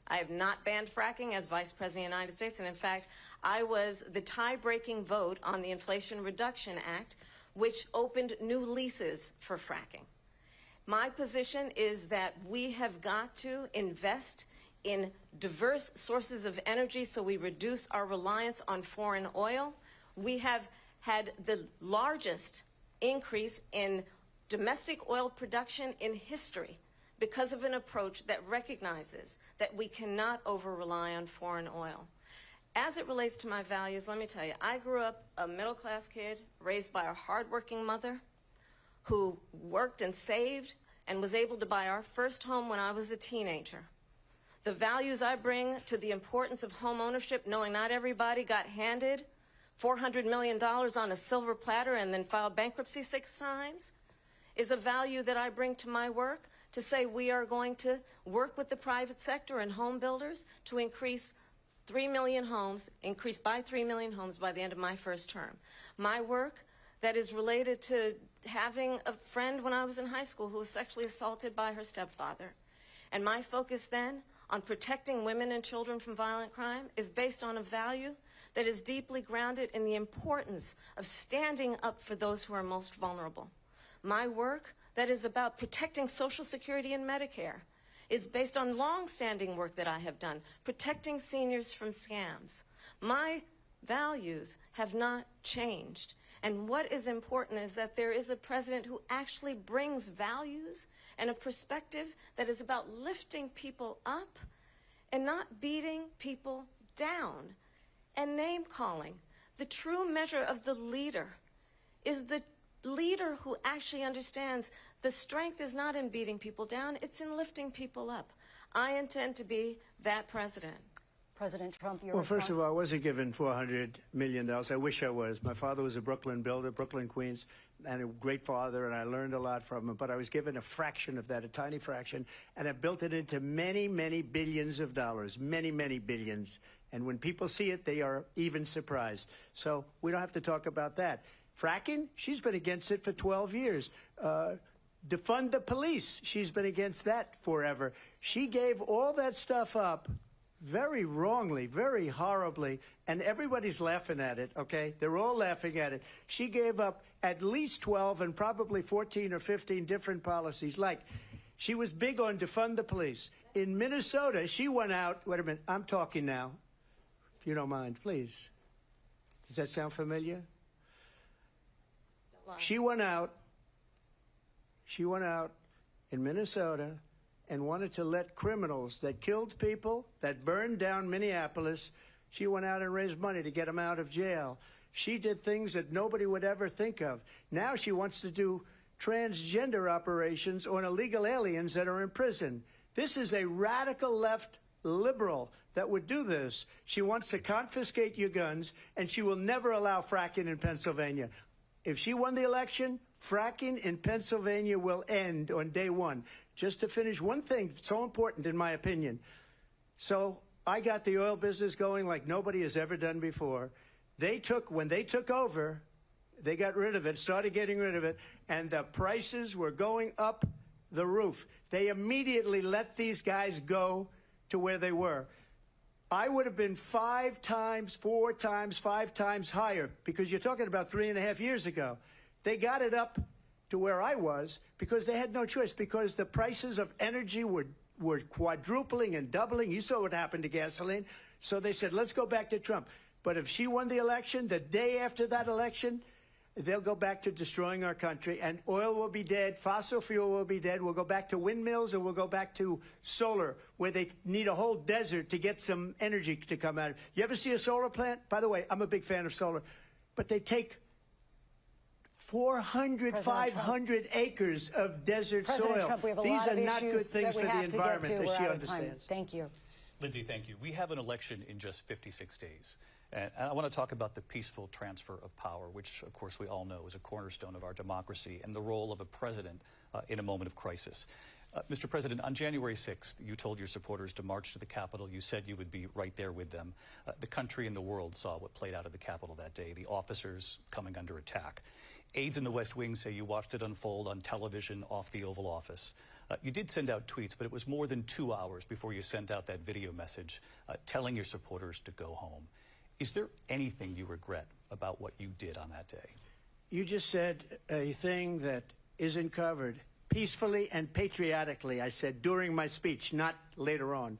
I have not banned fracking as Vice President of the United States. And in fact, I was the tie-breaking vote on the Inflation Reduction Act, which opened new leases for fracking. My position is that we have got to invest in diverse sources of energy so we reduce our reliance on foreign oil. We have had the largest increase in domestic oil production in history because of an approach that recognizes that we cannot over-rely on foreign oil. As it relates to my values, let me tell you, I grew up a middle-class kid raised by a hardworking mother who worked and saved and was able to buy our first home when I was a teenager. The values I bring to the importance of home ownership, knowing not everybody got handed $400 million on a silver platter and then filed bankruptcy 6 times, is a value that I bring to my work, to say we are going to work with the private sector and home builders to increase 3 million homes, increased by 3 million homes by the end of my first term. My work that is related to having a friend when I was in high school who was sexually assaulted by her stepfather. And my focus then on protecting women and children from violent crime is based on a value that is deeply grounded in the importance of standing up for those who are most vulnerable. My work that is about protecting Social Security and Medicare is based on long-standing work that I have done, protecting seniors from scams. My values have not changed. And what is important is that there is a president who actually brings values and a perspective that is about lifting people up and not beating people down and name-calling. The true measure of the leader is the leader who actually understands the strength is not in beating people down, it's in lifting people up. I intend to be that president. President Trump, your Well, response? first of all, I wasn't given $400 million. I wish I was. My father was a Brooklyn builder, Brooklyn, Queens, and a great father, and I learned a lot from him. But I was given a fraction of that, a tiny fraction, and I built it into many, many billions of dollars, many, many billions. And when people see it, they are even surprised. So we don't have to talk about that. Fracking, she's been against it for 12 years. Defund the police, she's been against that forever. She gave all that stuff up very wrongly, very horribly, and everybody's laughing at it, okay? They're all laughing at it. She gave up at least 12 and probably 14 or 15 different policies. Like, she was big on defund the police. In Minnesota, she went out, wait a minute, I'm talking now, if you don't mind, please. Does that sound familiar? She went out in Minnesota and wanted to let criminals that killed people, that burned down Minneapolis, she went out and raised money to get them out of jail. She did things that nobody would ever think of. Now she wants to do transgender operations on illegal aliens that are in prison. This is a radical left liberal that would do this. She wants to confiscate your guns, and she will never allow fracking in Pennsylvania. If she won the election, fracking in Pennsylvania will end on day one. Just to finish one thing, so important in my opinion. So I got the oil business going like nobody has ever done before. When they took over, they got rid of it, started getting rid of it, and the prices were going up the roof. They immediately let these guys go to where they were. I would have been 5 times, 4 times, 5 times higher, because you're talking about 3.5 years ago. They got it up to where I was because they had no choice, because the prices of energy were quadrupling and doubling. You saw what happened to gasoline. So they said, let's go back to Trump. But if she won the election, the day after that election, they'll go back to destroying our country, and oil will be dead, fossil fuel will be dead, we'll go back to windmills, and we'll go back to solar, where they need a whole desert to get some energy to come out of it. You ever see a solar plant? By the way, I'm a big fan of solar, but they take 400, 500 acres of desert President soil. Trump, we have a These lot are of not good issues things that for we the have to get environment, to. as We're she out of time. understands. Thank you. Lindsay, thank you. We have an election in just 56 days. And I want to talk about the peaceful transfer of power, which, of course, we all know is a cornerstone of our democracy, and the role of a president in a moment of crisis. Mr. President, on January 6th, you told your supporters to march to the Capitol. You said you would be right there with them. The country and the world saw what played out at the Capitol that day, the officers coming under attack. Aides in the West Wing say you watched it unfold on television off the Oval Office. You did send out tweets, but it was more than 2 hours before you sent out that video message telling your supporters to go home. Is there anything you regret about what you did on that day? You just said a thing that isn't covered. Peacefully and patriotically, I said during my speech, not later on.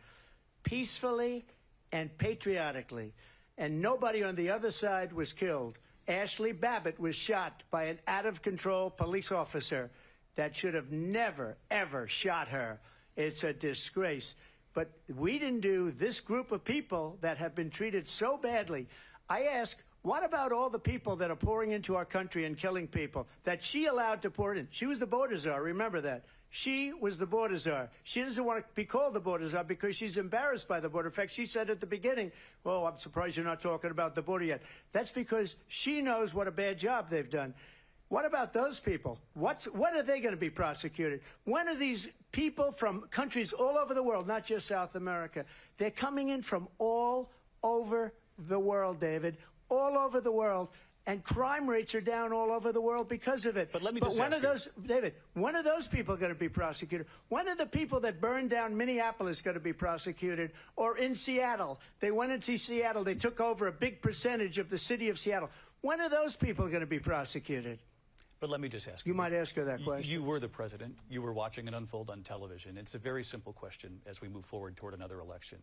Peacefully and patriotically. And nobody on the other side was killed. Ashley Babbitt was shot by an out-of-control police officer that should have never, ever shot her. It's a disgrace. But we didn't do this group of people that have been treated so badly. I ask, what about all the people that are pouring into our country and killing people that she allowed to pour in? She was the border czar, remember that. She was the border czar. She doesn't want to be called the border czar because she's embarrassed by the border. In fact, she said at the beginning, oh, I'm surprised you're not talking about the border yet. That's because she knows what a bad job they've done. What about those people? When are they going to be prosecuted? When are these people from countries all over the world, not just South America, they're coming in from all over the world, David, all over the world. And crime rates are down all over the world because of it. But let me just one ask of those, David, one of those people are going to be prosecuted. One of the people that burned down Minneapolis is going to be prosecuted. Or in Seattle, they went into Seattle. They took over a big percentage of the city of Seattle. One of those people are going to be prosecuted. But let me just ask you. You might ask her that question. You were the president. You were watching it unfold on television. It's a very simple question as we move forward toward another election.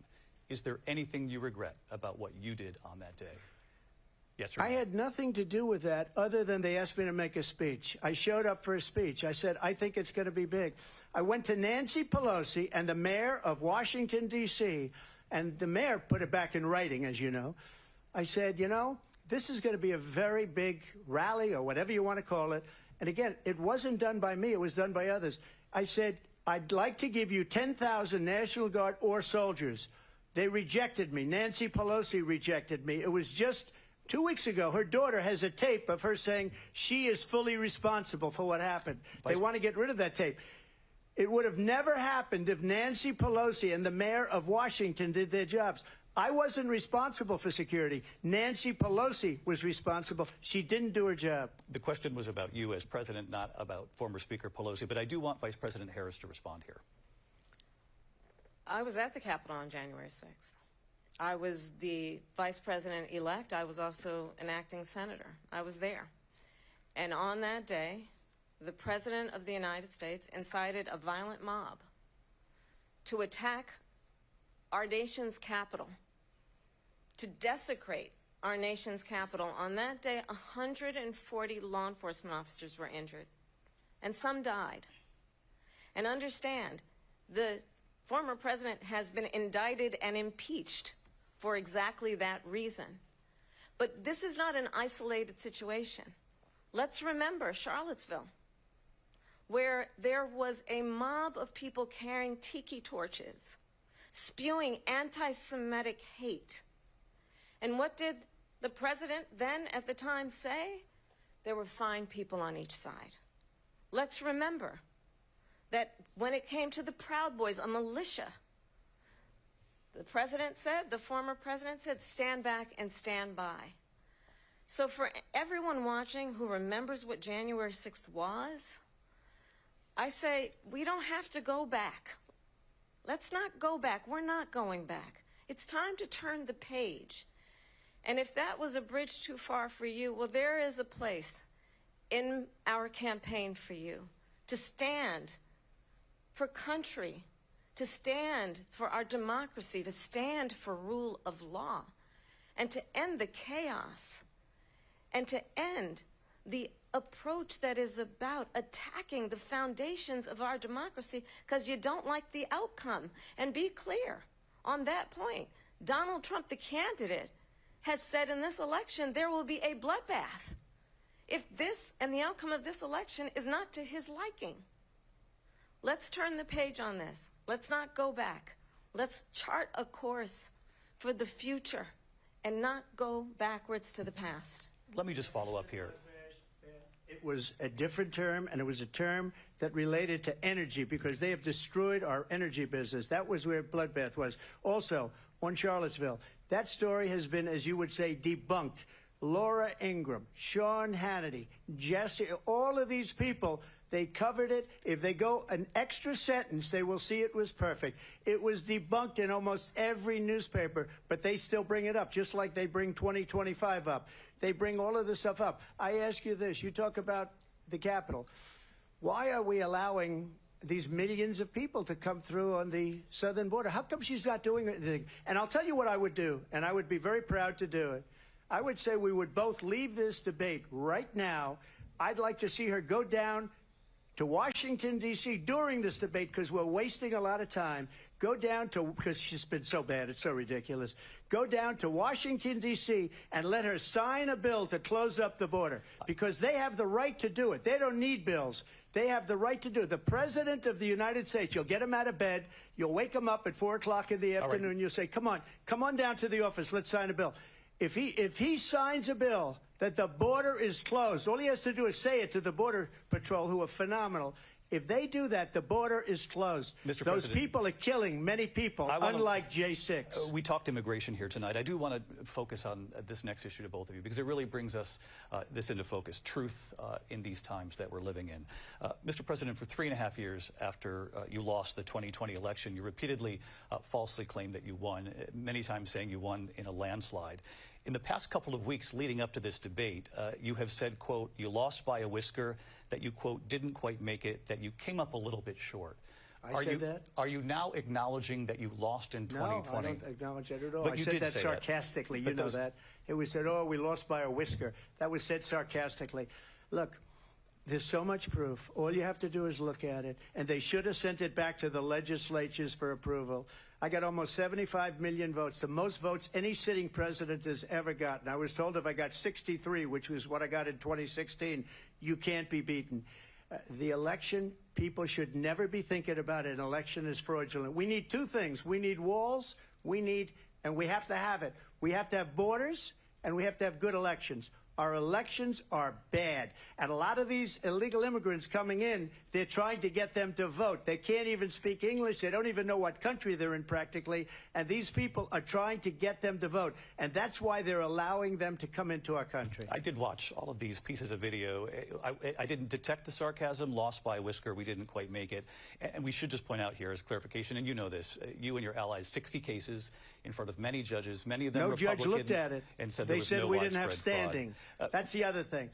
Is there anything you regret about what you did on that day? Yes or no? I had nothing to do with that other than they asked me to make a speech. I showed up for a speech. I said, I think it's going to be big. I went to Nancy Pelosi and the mayor of Washington, D.C., and the mayor put it back in writing, as you know. I said, you know, this is going to be a very big rally or whatever you want to call it. And again, it wasn't done by me. It was done by others. I said, I'd like to give you 10,000 National Guard or soldiers. They rejected me. Nancy Pelosi rejected me. It was just 2 weeks ago, her daughter has a tape of her saying she is fully responsible for what happened. They want to get rid of that tape. It would have never happened if Nancy Pelosi and the mayor of Washington did their jobs. I wasn't responsible for security. Nancy Pelosi was responsible. She didn't do her job. The question was about you as president, not about former Speaker Pelosi. But I do want Vice President Harris to respond here. I was at the Capitol on January 6th. I was the vice president-elect. I was also an acting senator. I was there. And on that day, the President of the United States incited a violent mob to attack our nation's capital, to desecrate our nation's capital. On that day, 140 law enforcement officers were injured, and some died. And understand, the former president has been indicted and impeached for exactly that reason. But this is not an isolated situation. Let's remember Charlottesville, where there was a mob of people carrying tiki torches, spewing anti-Semitic hate. And what did the president then at the time say? There were fine people on each side. Let's remember that when it came to the Proud Boys, a militia, the president said, the former president said, stand back and stand by. So for everyone watching who remembers what January 6th was, I say we don't have to go back. Let's not go back. We're not going back. It's time to turn the page. And if that was a bridge too far for you, well, there is a place in our campaign for you to stand for country, to stand for our democracy, to stand for rule of law, and to end the chaos, and to end the approach that is about attacking the foundations of our democracy because you don't like the outcome. And be clear on that point. Donald Trump, the candidate, has said in this election there will be a bloodbath if this and the outcome of this election is not to his liking. Let's turn the page on this. Let's not go back. Let's chart a course for the future and not go backwards to the past. Let me just follow up here. It was a different term, and it was a term that related to energy because they have destroyed our energy business. That was where bloodbath was. Also, on Charlottesville, that story has been, as you would say, debunked. Laura Ingraham, Sean Hannity, Jesse, all of these people, they covered it. If they go an extra sentence, they will see it was perfect. It was debunked in almost every newspaper, but they still bring it up, just like they bring 2025 up. They bring all of this stuff up. I ask you this. You talk about the Capitol. Why are we allowing these millions of people to come through on the southern border? How come she's not doing anything? And I'll tell you what I would do, and I would be very proud to do it. I would say we would both leave this debate right now. I'd like to see her go down to Washington, D.C. during this debate because we're wasting a lot of time. Go down to, because she's been so bad, it's so ridiculous. Go down to Washington, D.C. and let her sign a bill to close up the border because they have the right to do it. They don't need bills. They have the right to do it. The President of the United States, you'll get him out of bed. You'll wake him up at 4 o'clock in the afternoon. Right. You'll say, come on down to the office. Let's sign a bill. If he signs a bill that the border is closed, all he has to do is say it to the Border Patrol, who are phenomenal, If they do that, the border is closed. Mr. Those President, people are killing many people, unlike J6. We talked immigration here tonight. I do want to focus on this next issue to both of you, because it really brings us this into focus, truth in these times that we're living in. Mr. President, for 3.5 years after you lost the 2020 election, you repeatedly falsely claimed that you won, many times saying you won in a landslide. In the past couple of weeks leading up to this debate, you have said, quote, you lost by a whisker, that you, quote, didn't quite make it, that you came up a little bit short. I said that? Are you now acknowledging that you lost in 2020? No, I don't acknowledge that at all. But I you said did that say sarcastically. That. You know that. It was said, oh, we lost by a whisker. That was said sarcastically. Look, there's so much proof. All you have to do is look at it. And they should have sent it back to the legislatures for approval. I got almost 75 million votes, the most votes any sitting president has ever gotten. I was told if I got 63, which was what I got in 2016, you can't be beaten. The election, people should never be thinking about an election as fraudulent. We need two things. We need walls, and we have to have it. We have to have borders, and we have to have good elections. Our elections are bad. And a lot of these illegal immigrants coming in, they're trying to get them to vote. They can't even speak English. They don't even know what country they're in practically. And these people are trying to get them to vote. And that's why they're allowing them to come into our country. I did watch all of these pieces of video. I didn't detect the sarcasm, lost by a whisker. We didn't quite make it. And we should just point out here as clarification, and you know this, you and your allies, 60 cases in front of many judges, many of them no Republican. Judge looked at it. And said they said no we didn't have widespread standing. fraud. That's the other thing.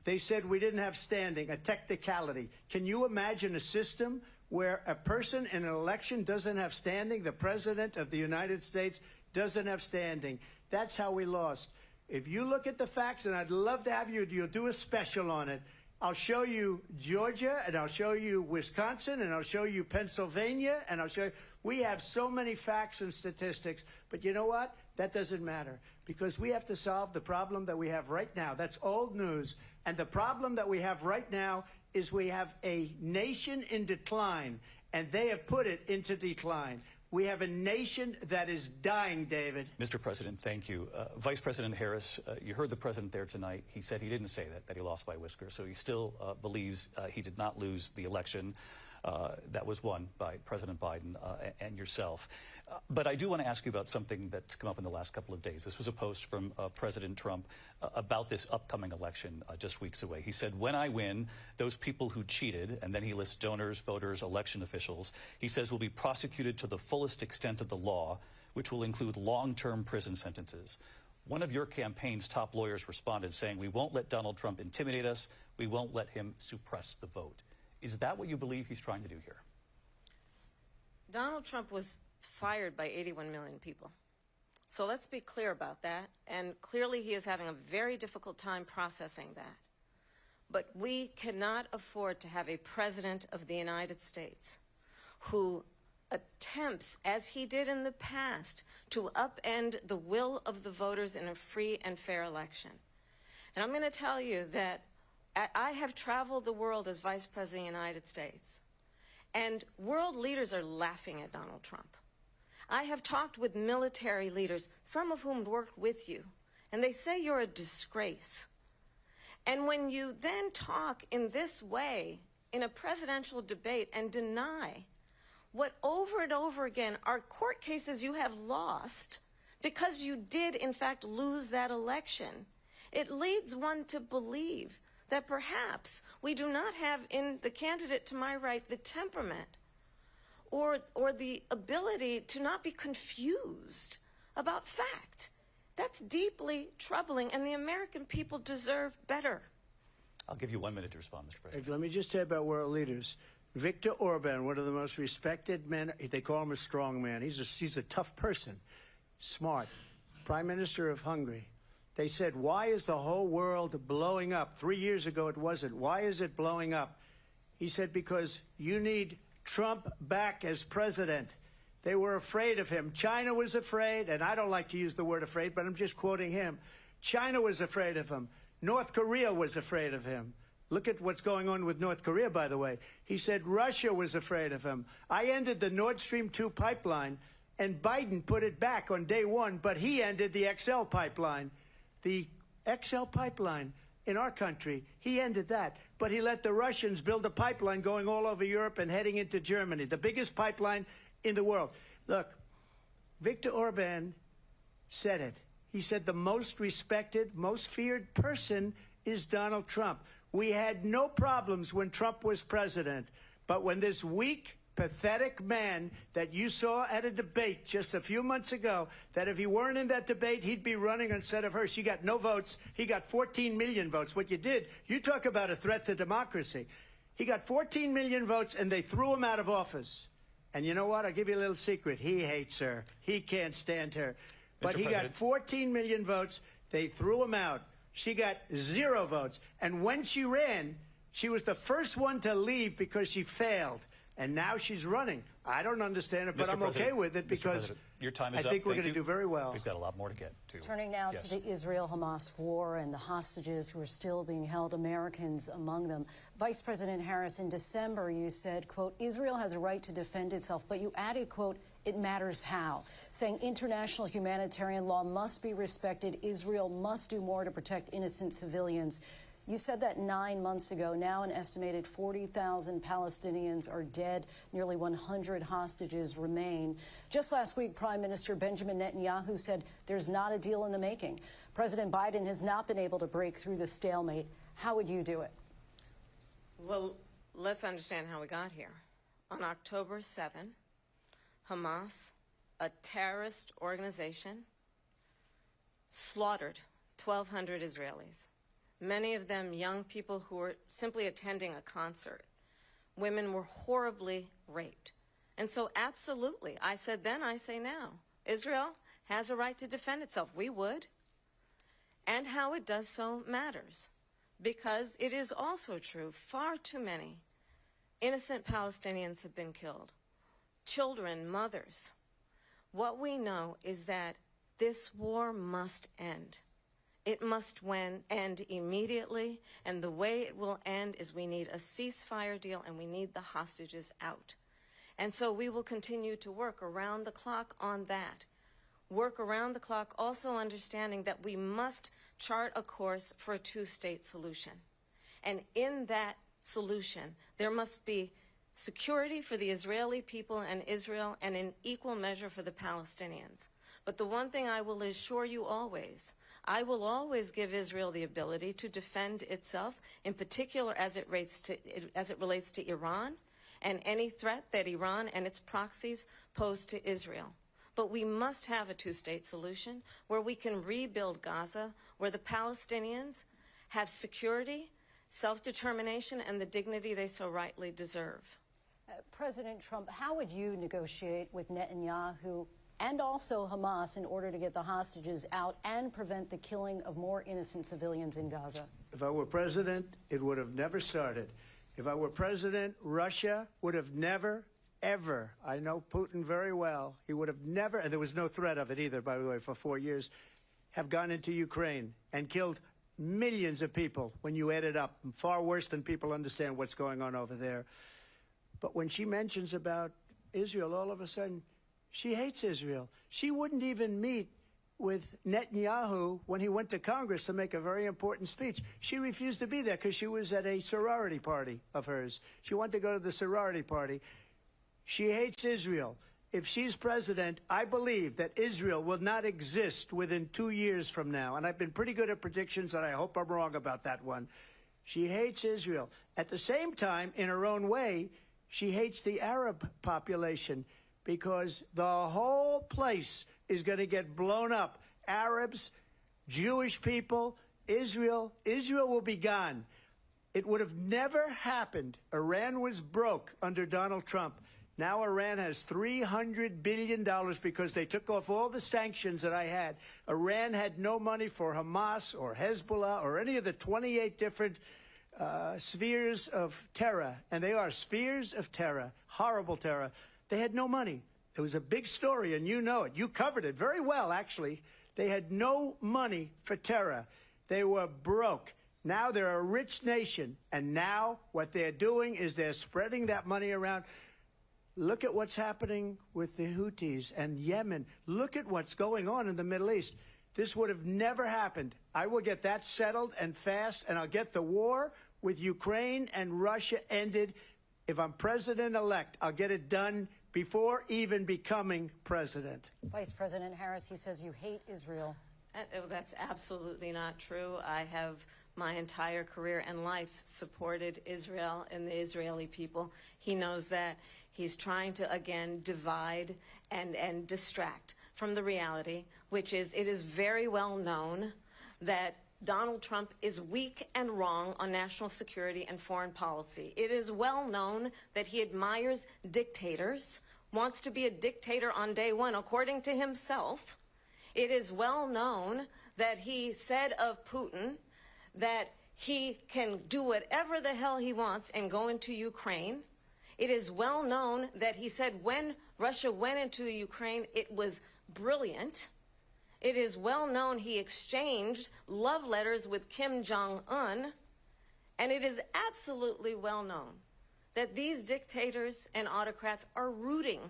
They said we didn't have standing, a technicality. Can you imagine a system where a person in an election doesn't have standing? The President of the United States doesn't have standing. That's how we lost. If you look at the facts, and I'd love to have you'll do a special on it. I'll show you Georgia, and I'll show you Wisconsin, and I'll show you Pennsylvania, and I'll show you. We have so many facts and statistics, but you know what? That doesn't matter, because we have to solve the problem that we have right now. That's old news. And the problem that we have right now is we have a nation in decline, and they have put it into decline. We have a nation that is dying, David. Mr. President, thank you. Vice President Harris, you heard the president there tonight. He said he didn't say that he lost by a whisker. So he still believes he did not lose the election that was won by President Biden and yourself. But I do want to ask you about something that's come up in the last couple of days. This was a post from President Trump about this upcoming election just weeks away. He said, when I win, those people who cheated, and then he lists donors, voters, election officials, he says will be prosecuted to the fullest extent of the law, which will include long-term prison sentences. One of your campaign's top lawyers responded saying, we won't let Donald Trump intimidate us. We won't let him suppress the vote. Is that what you believe he's trying to do here? Donald Trump was fired by 81 million people. So let's be clear about that. And clearly he is having a very difficult time processing that. But we cannot afford to have a president of the United States who attempts, as he did in the past, to upend the will of the voters in a free and fair election. And I'm going to tell you that I have traveled the world as Vice President of the United States, and world leaders are laughing at Donald Trump. I have talked with military leaders, some of whom worked with you, and they say you're a disgrace. And when you then talk in this way in a presidential debate and deny what over and over again are court cases you have lost because you did in fact lose that election, it leads one to believe that perhaps we do not have in the candidate to my right the temperament or the ability to not be confused about fact. That's deeply troubling, and the American people deserve better. I'll give you 1 minute to respond, Mr. President. Let me just tell you about world leaders. Viktor Orban, one of the most respected men, they call him a strong man. He's a tough person, smart. Prime Minister of Hungary. They said, why is the whole world blowing up? 3 years ago it wasn't. Why is it blowing up? He said, because you need Trump back as president. They were afraid of him. China was afraid, and I don't like to use the word afraid, but I'm just quoting him. China was afraid of him. North Korea was afraid of him. Look at what's going on with North Korea, by the way. He said Russia was afraid of him. I ended the Nord Stream 2 pipeline, and Biden put it back on day one, but he ended the XL pipeline. The XL pipeline in our country. He ended that. But he let the Russians build a pipeline going all over Europe and heading into Germany, the biggest pipeline in the world. Look, Viktor Orban said it. He said the most respected, most feared person is Donald Trump. We had no problems when Trump was president, but when this weak, pathetic man that you saw at a debate just a few months ago, that if he weren't in that debate, he'd be running instead of her. She got no votes. He got 14 million votes. What you did, you talk about a threat to democracy. He got 14 million votes, and they threw him out of office. And you know what? I'll give you a little secret. He hates her. He can't stand her. But he got 14 million votes. They threw him out. She got 0 votes. And when she ran, she was the first one to leave because she failed. And now she's running. I don't understand it, but I'm okay with it because your time is I think we're going to do very well. We've got a lot more to get to. Turning now to the Israel-Hamas war and the hostages who are still being held, Americans among them. Vice President Harris, in December, you said, quote, Israel has a right to defend itself, but you added, quote, it matters how, saying international humanitarian law must be respected. Israel must do more to protect innocent civilians. You said that 9 months ago. Now an estimated 40,000 Palestinians are dead. Nearly 100 hostages remain. Just last week, Prime Minister Benjamin Netanyahu said there's not a deal in the making. President Biden has not been able to break through the stalemate. How would you do it? Well, let's understand how we got here. On October 7, Hamas, a terrorist organization, slaughtered 1,200 Israelis. Many of them young people who were simply attending a concert. Women were horribly raped. And so absolutely, I said then, I say now, Israel has a right to defend itself. We would. And how it does so matters. Because it is also true, far too many innocent Palestinians have been killed. Children, mothers. What we know is that this war must end. It must end immediately, and the way it will end is we need a ceasefire deal and we need the hostages out. And so we will continue to work around the clock on that. Work around the clock, also understanding that we must chart a course for a two-state solution. And in that solution, there must be security for the Israeli people and Israel, and in equal measure for the Palestinians. But the one thing I will assure you always, I will always give Israel the ability to defend itself, in particular as it relates to Iran and any threat that Iran and its proxies pose to Israel. But we must have a two-state solution where we can rebuild Gaza, where the Palestinians have security, self-determination, and the dignity they so rightly deserve. President Trump, how would you negotiate with Netanyahu and also Hamas in order to get the hostages out and prevent the killing of more innocent civilians in Gaza? If I were president, it would have never started. If I were president, Russia would have never, ever, I know Putin very well, he would have never, and there was no threat of it either, by the way, for 4 years, have gone into Ukraine and killed millions of people when you add it up, far worse than people understand what's going on over there. But when she mentions about Israel, all of a sudden, she hates Israel. She wouldn't even meet with Netanyahu when he went to Congress to make a very important speech. She refused to be there because she was at a sorority party of hers. She wanted to go to the sorority party. She hates Israel. If she's president, I believe that Israel will not exist within 2 years from now. And I've been pretty good at predictions, and I hope I'm wrong about that one. She hates Israel. At the same time, in her own way, she hates the Arab population, because the whole place is going to get blown up. Arabs, Jewish people, Israel will be gone. It would have never happened. Iran was broke under Donald Trump. Now Iran has $300 billion because they took off all the sanctions that I had. Iran had no money for Hamas or Hezbollah or any of the 28 different spheres of terror. And they are spheres of terror, horrible terror. They had no money. It was a big story, and you know it. You covered it very well, actually. They had no money for terror. They were broke. Now they're a rich nation, and now what they're doing is they're spreading that money around. Look at what's happening with the Houthis and Yemen. Look at what's going on in the Middle East. this would have never happened. I will get that settled and fast, and I'll get the war with Ukraine and Russia ended. If I'm president-elect, I'll get it done before even becoming president. Vice President Harris, he says you hate Israel. That's absolutely not true. I have my entire career and life supported Israel and the Israeli people. He knows that. He's trying to, again, divide and distract from the reality, which is it is very well known that Donald Trump is weak and wrong on national security and foreign policy. It is well known that he admires dictators, wants to be a dictator on day one, according to himself. It is well known that he said of Putin that he can do whatever the hell he wants and go into Ukraine. It is well known that he said when Russia went into Ukraine, it was brilliant. It is well known he exchanged love letters with Kim Jong-un. And it is absolutely well known that these dictators and autocrats are rooting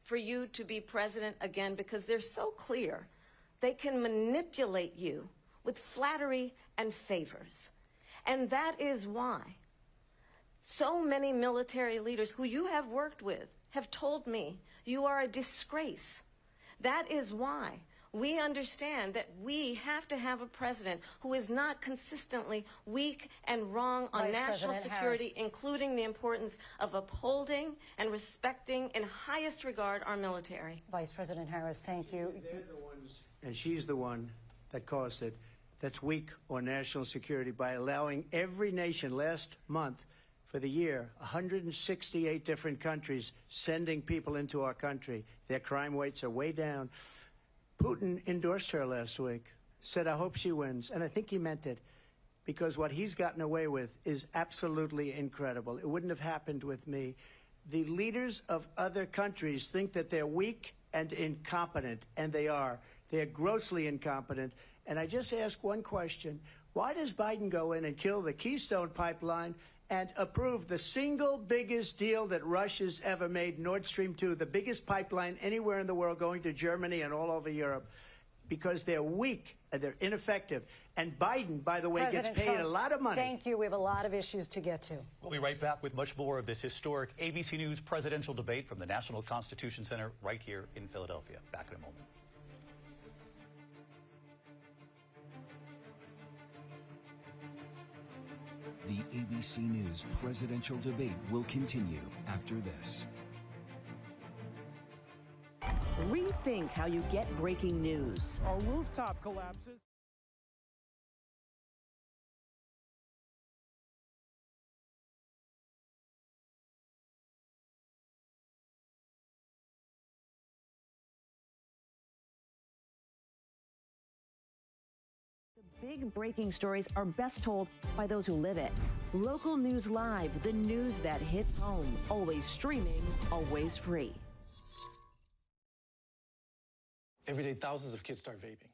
for you to be president again because they're so clear. They can manipulate you with flattery and favors. And that is why so many military leaders who you have worked with have told me you are a disgrace. That is why we understand that we have to have a president who is not consistently weak and wrong on national security, including the importance of upholding and respecting in highest regard our military. Vice President Harris, thank you. They're the ones, and she's the one that caused it, that's weak on national security by allowing every nation last month for the year, 168 different countries sending people into our country. Their crime rates are way down. Putin endorsed her last week, said, I hope she wins. And I think he meant it, because what he's gotten away with is absolutely incredible. It wouldn't have happened with me. The leaders of other countries think that they're weak and incompetent, and they are. They're grossly incompetent. And I just ask one question. Why does Biden go in and kill the Keystone Pipeline and approve the single biggest deal that Russia's ever made, Nord Stream 2, the biggest pipeline anywhere in the world going to Germany and all over Europe? Because they're weak and they're ineffective. And Biden, by the way, President gets paid Trump, a lot of money. Thank you. We have a lot of issues to get to. We'll be right back with much more of this historic ABC News presidential debate from the National Constitution Center right here in Philadelphia. Back in a moment. The ABC News presidential debate will continue after this. Rethink how you get breaking news. Our rooftop collapses. Big breaking stories are best told by those who live it. Local News Live, the news that hits home. Always streaming, always free. Every day, thousands of kids start vaping.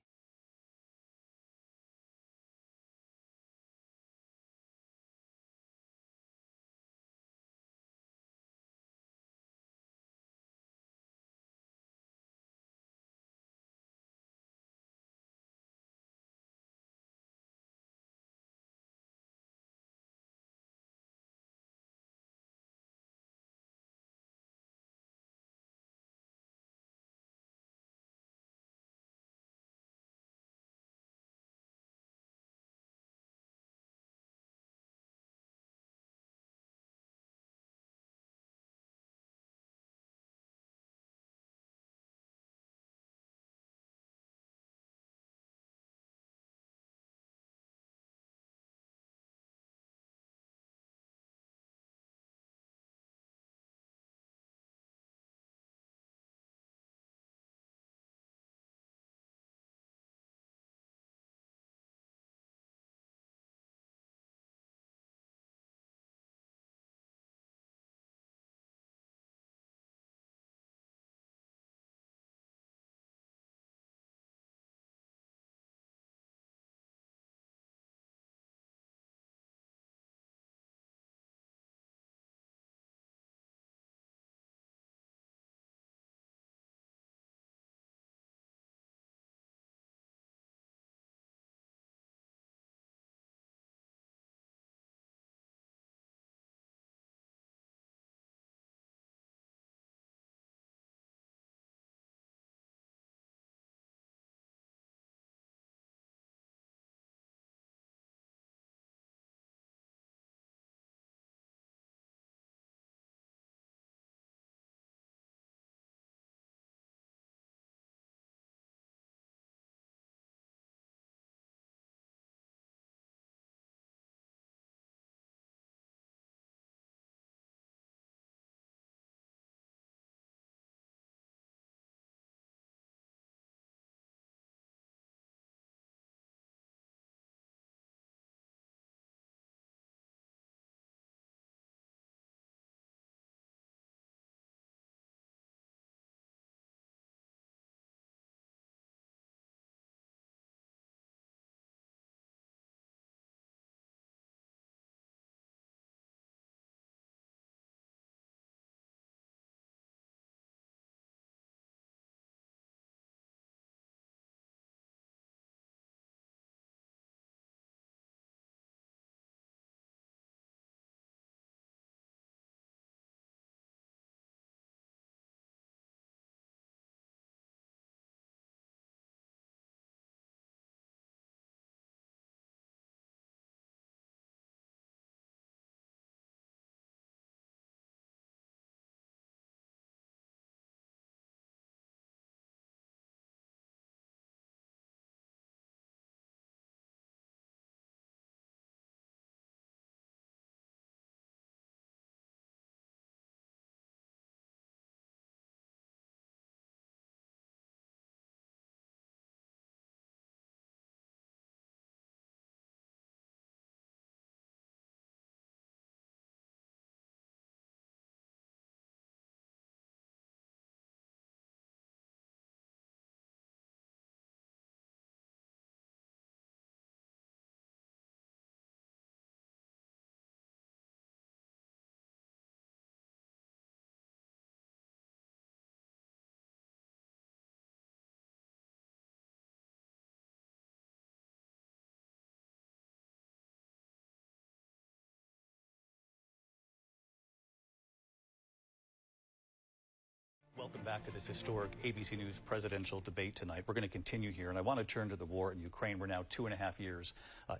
Welcome back to this historic ABC News presidential debate tonight. We're going to continue here, and I want to turn to the war in Ukraine. We're now 2.5 years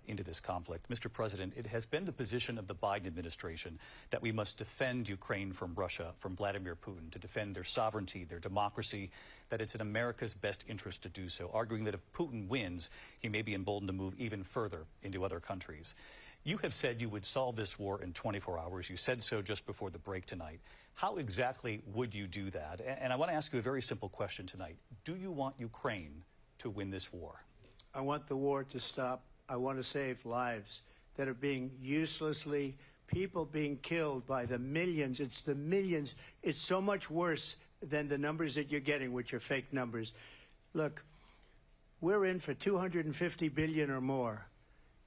into this conflict. Mr. President, it has been the position of the Biden administration that we must defend Ukraine from Russia, from Vladimir Putin, to defend their sovereignty, their democracy, that it's in America's best interest to do so, arguing that if Putin wins, he may be emboldened to move even further into other countries. You have said you would solve this war in 24 hours. You said so just before the break tonight. How exactly would you do that? And I want to ask you a very simple question tonight. Do you want Ukraine to win this war? I want the war to stop. I want to save lives that are being uselessly, people being killed by the millions. It's the millions. It's so much worse than the numbers that you're getting, which are fake numbers. Look, we're in for $250 billion or more,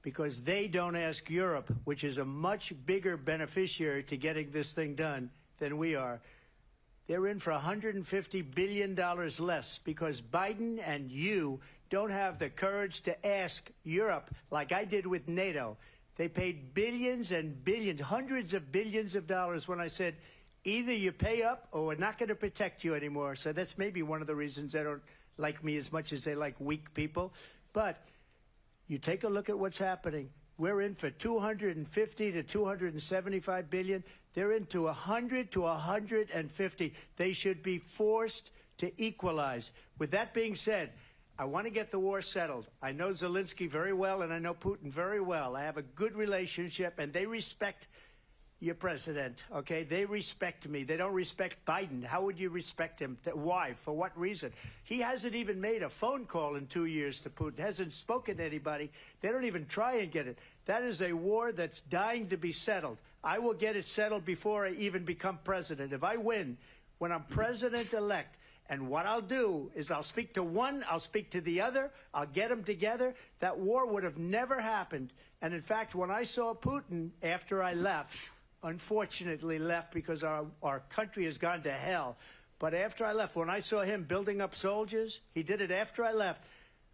because they don't ask Europe, which is a much bigger beneficiary to getting this thing done than we are. They're in for $150 billion less because Biden and you don't have the courage to ask Europe like I did with NATO. They paid billions and billions, hundreds of billions of dollars when I said, either you pay up or we're not going to protect you anymore. So that's maybe one of the reasons they don't like me as much as they like weak people. But you take a look at what's happening. We're in for 250 to 275 billion. They're into 100 to 150. They should be forced to equalize. With that being said, I want to get the war settled. I know Zelensky very well, and I know Putin very well. I have a good relationship, and they respect your president, okay? They respect me. They don't respect Biden. How would you respect him? Why? For what reason? He hasn't even made a phone call in 2 years to Putin, hasn't spoken to anybody. They don't even try and get it. That is a war that's dying to be settled. I will get it settled before I even become president. If I win, when I'm president-elect, and what I'll do is I'll speak to one, I'll speak to the other, I'll get them together. That war would have never happened. And in fact, when I saw Putin after I left, unfortunately left because our country has gone to hell. But after I left, when I saw him building up soldiers, he did it after I left,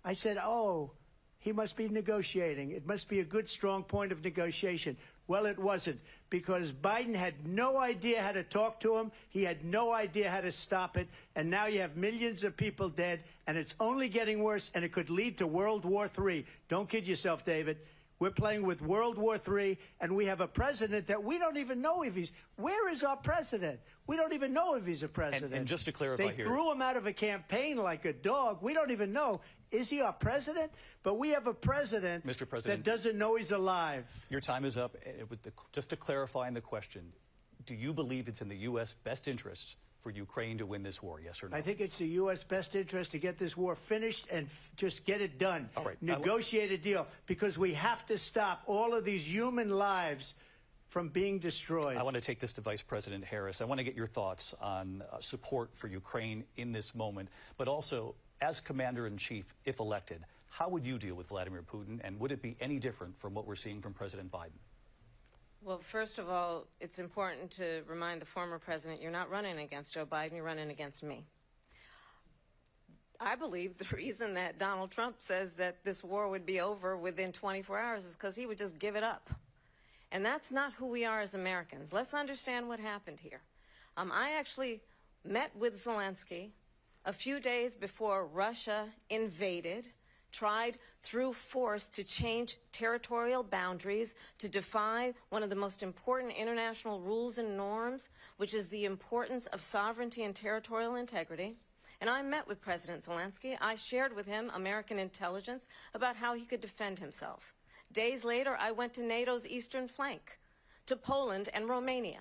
I said, oh, he must be negotiating. It must be a good, strong point of negotiation. Well, it wasn't, because Biden had no idea how to talk to him. He had no idea how to stop it. And now you have millions of people dead, and it's only getting worse, and it could lead to World War III. Don't kid yourself, David. We're playing with World War III, and we have a president that we don't even know if he's... Where is our president? We don't even know if he's a president. And just to clarify they here... threw him out of a campaign like a dog. We don't even know. Is he our president? But we have a president, Mr. President, that doesn't know he's alive. Your time is up. Just to clarify in the question, do you believe it's in the U.S. best interest for Ukraine to win this war, yes or no? I think it's the U.S. best interest to get this war finished and just get it done. All right. Negotiate a deal, because we have to stop all of these human lives from being destroyed. I want to take this to Vice President Harris. I want to get your thoughts on support for Ukraine in this moment, but also, as Commander-in-Chief, if elected, how would you deal with Vladimir Putin, and would it be any different from what we're seeing from President Biden? Well, first of all, it's important to remind the former president you're not running against Joe Biden, you're running against me. I believe the reason that Donald Trump says that this war would be over within 24 hours is because he would just give it up. And that's not who we are as Americans. Let's understand what happened here. I actually met with Zelensky a few days before Russia invaded, tried through force to change territorial boundaries, to defy one of the most important international rules and norms, which is the importance of sovereignty and territorial integrity. And I met with President Zelensky. I shared with him American intelligence about how he could defend himself. Days later, I went to NATO's eastern flank, to Poland and Romania.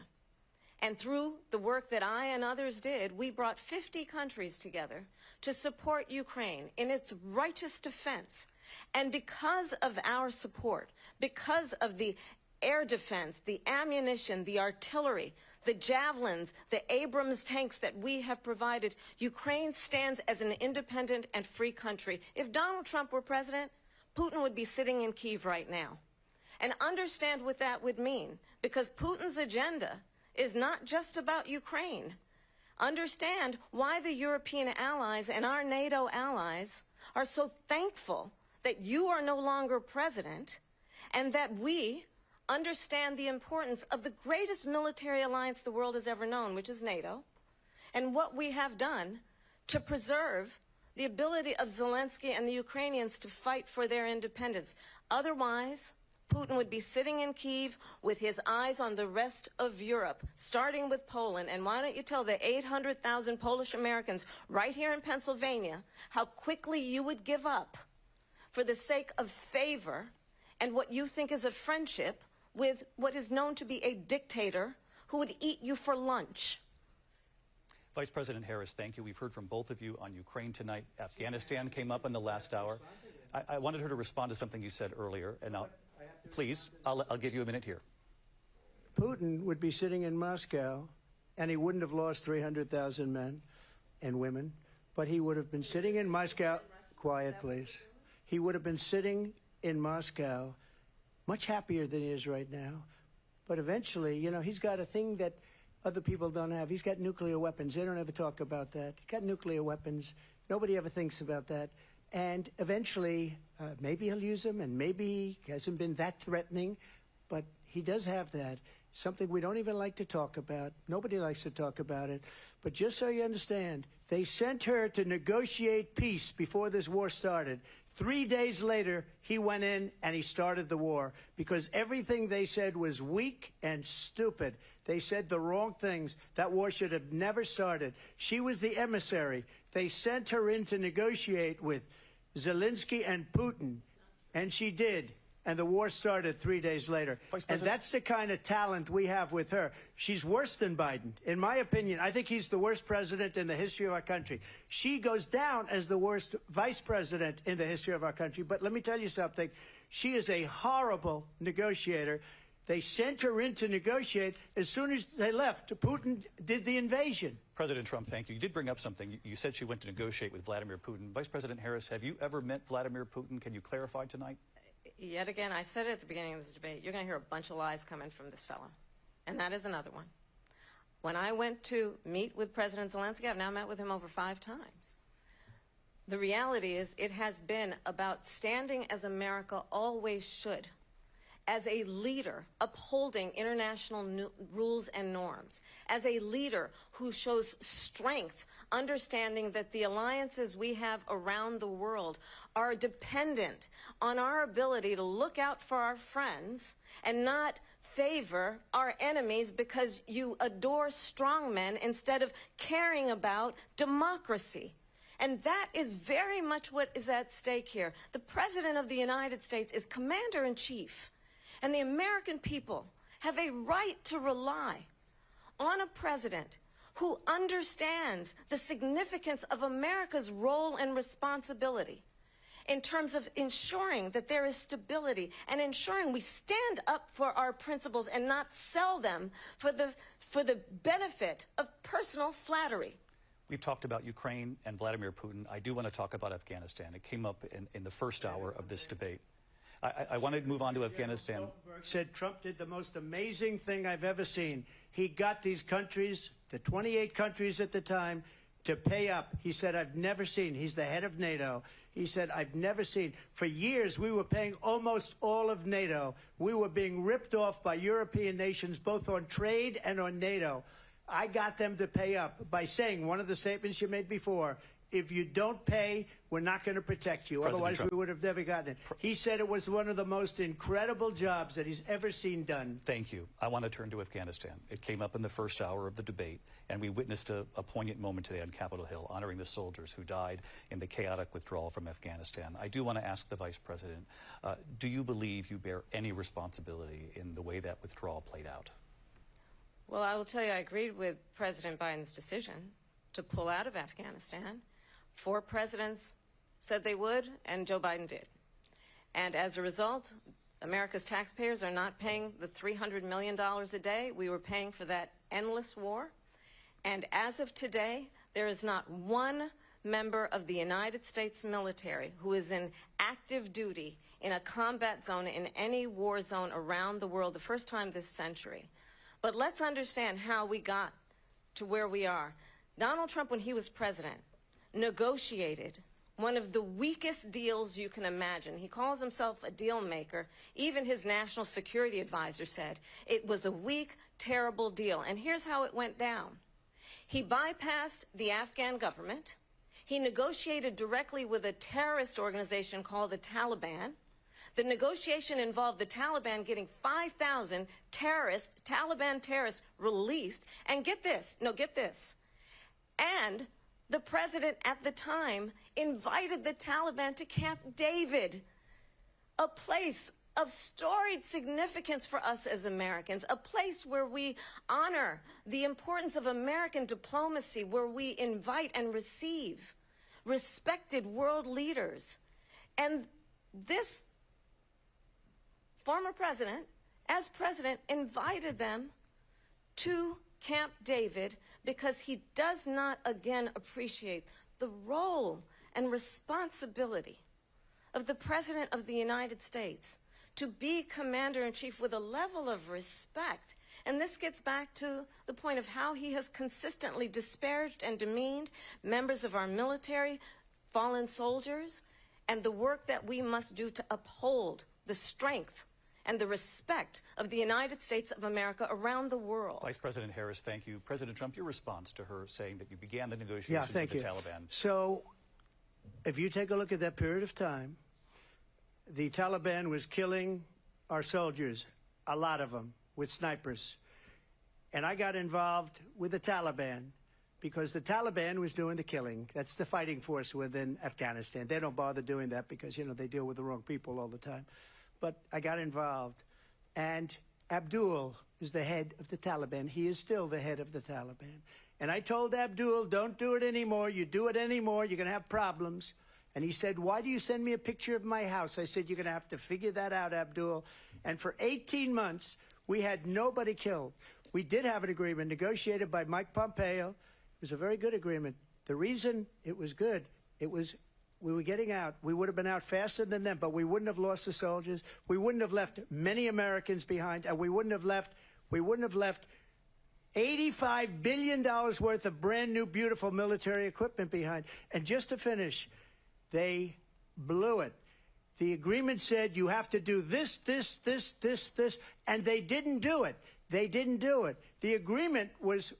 And through the work that I and others did, we brought 50 countries together to support Ukraine in its righteous defense. And because of our support, because of the air defense, the ammunition, the artillery, the javelins, the Abrams tanks that we have provided, Ukraine stands as an independent and free country. If Donald Trump were president, Putin would be sitting in Kyiv right now. And understand what that would mean, because Putin's agenda is not just about Ukraine. Understand why the European allies and our NATO allies are so thankful that you are no longer president, and that we understand the importance of the greatest military alliance the world has ever known, which is NATO, and what we have done to preserve the ability of Zelensky and the Ukrainians to fight for their independence. Otherwise, Putin would be sitting in Kyiv with his eyes on the rest of Europe, starting with Poland. And why don't you tell the 800,000 Polish Americans right here in Pennsylvania how quickly you would give up for the sake of favor and what you think is a friendship with what is known to be a dictator who would eat you for lunch. Vice President Harris, thank you. We've heard from both of you on Ukraine tonight. Afghanistan came up in the last hour. I wanted her to respond to something you said earlier, and please, I'll give you a minute here. Putin would be sitting in Moscow, and he wouldn't have lost 300,000 men and women, but he would have been sitting in Moscow. Quiet, please. He would have been sitting in Moscow much happier than he is right now. But eventually, you know, he's got a thing that other people don't have. He's got nuclear weapons. They don't ever talk about that. He's got nuclear weapons. Nobody ever thinks about that. And eventually, maybe he'll use them, and maybe he hasn't been that threatening, but he does have that. Something we don't even like to talk about. Nobody likes to talk about it. But just so you understand, they sent her to negotiate peace before this war started. 3 days later, he went in and he started the war because everything they said was weak and stupid. They said the wrong things. That war should have never started. She was the emissary. They sent her in to negotiate with Zelensky and Putin, and she did. And the war started 3 days later. And that's the kind of talent we have with her. She's worse than Biden. In my opinion, I think he's the worst president in the history of our country. She goes down as the worst vice president in the history of our country. But let me tell you something. She is a horrible negotiator. They sent her in to negotiate. As soon as they left, Putin did the invasion. President Trump, thank you. You did bring up something. You said she went to negotiate with Vladimir Putin. Vice President Harris, have you ever met Vladimir Putin? Can you clarify tonight? Yet again, I said it at the beginning of this debate, you're going to hear a bunch of lies coming from this fellow. And that is another one. When I went to meet with President Zelensky, I've now met with him over 5 times. The reality is it has been about standing as America always should, as a leader upholding international rules and norms, as a leader who shows strength, understanding that the alliances we have around the world are dependent on our ability to look out for our friends and not favor our enemies because you adore strong men instead of caring about democracy. And that is very much what is at stake here. The President of the United States is Commander-in-Chief. And the American people have a right to rely on a president who understands the significance of America's role and responsibility in terms of ensuring that there is stability and ensuring we stand up for our principles and not sell them for the benefit of personal flattery. We've talked about Ukraine and Vladimir Putin. I do want to talk about Afghanistan. It came up in the first hour of this debate. I want to move on to Afghanistan. Stoltenberg said Trump did the most amazing thing I've ever seen. He got these countries, the 28 countries at the time, to pay up. He said, I've never seen. He's the head of NATO. He said, I've never seen. For years, we were paying almost all of NATO. We were being ripped off by European nations, both on trade and on NATO. I got them to pay up by saying one of the statements you made before, if you don't pay, we're not going to protect you. Otherwise, we would have never gotten it. He said it was one of the most incredible jobs that he's ever seen done. Thank you. I want to turn to Afghanistan. It came up in the first hour of the debate, and we witnessed a poignant moment today on Capitol Hill, honoring the soldiers who died in the chaotic withdrawal from Afghanistan. I do want to ask the Vice President, do you believe you bear any responsibility in the way that withdrawal played out? Well, I will tell you, I agreed with President Biden's decision to pull out of Afghanistan. 4 presidents said they would, and Joe Biden did. And as a result, America's taxpayers are not paying the $300 million a day we were paying for that endless war. And as of today, there is not one member of the United States military who is in active duty in a combat zone in any war zone around the world, the first time this century. But let's understand how we got to where we are. Donald Trump, when he was president, negotiated one of the weakest deals you can imagine. He calls himself a deal maker. Even his national security advisor said it was a weak, terrible deal. And here's how it went down. He bypassed the Afghan government. He negotiated directly with a terrorist organization called the Taliban. The negotiation involved the Taliban getting 5,000 Taliban terrorists released. And get this, and the president at the time invited the Taliban to Camp David, a place of storied significance for us as Americans, a place where we honor the importance of American diplomacy, where we invite and receive respected world leaders. And this former president, as president, invited them to Camp David because he does not, again, appreciate the role and responsibility of the President of the United States to be commander-in-chief with a level of respect. And this gets back to the point of how he has consistently disparaged and demeaned members of our military, fallen soldiers, and the work that we must do to uphold the strength and the respect of the United States of America around the world. Vice President Harris, thank you. President Trump, your response to her saying that you began the negotiations with the Taliban. So if you take a look at that period of time, the Taliban was killing our soldiers, a lot of them, with snipers. And I got involved with the Taliban because the Taliban was doing the killing. That's the fighting force within Afghanistan. They don't bother doing that because, you know, they deal with the wrong people all the time. But I got involved. And Abdul is the head of the Taliban. He is still the head of the Taliban. And I told Abdul, don't do it anymore. You do it anymore, you're going to have problems. And he said, why do you send me a picture of my house? I said, you're going to have to figure that out, Abdul. And for 18 months, we had nobody killed. We did have an agreement negotiated by Mike Pompeo. It was a very good agreement. The reason it was good, it was we were getting out. We would have been out faster than them, but we wouldn't have lost the soldiers. We wouldn't have left many Americans behind, and we wouldn't have left $85 billion worth of brand new, beautiful military equipment behind. And just to finish, they blew it. The agreement said you have to do this, and they didn't do it. They didn't do it. The agreement was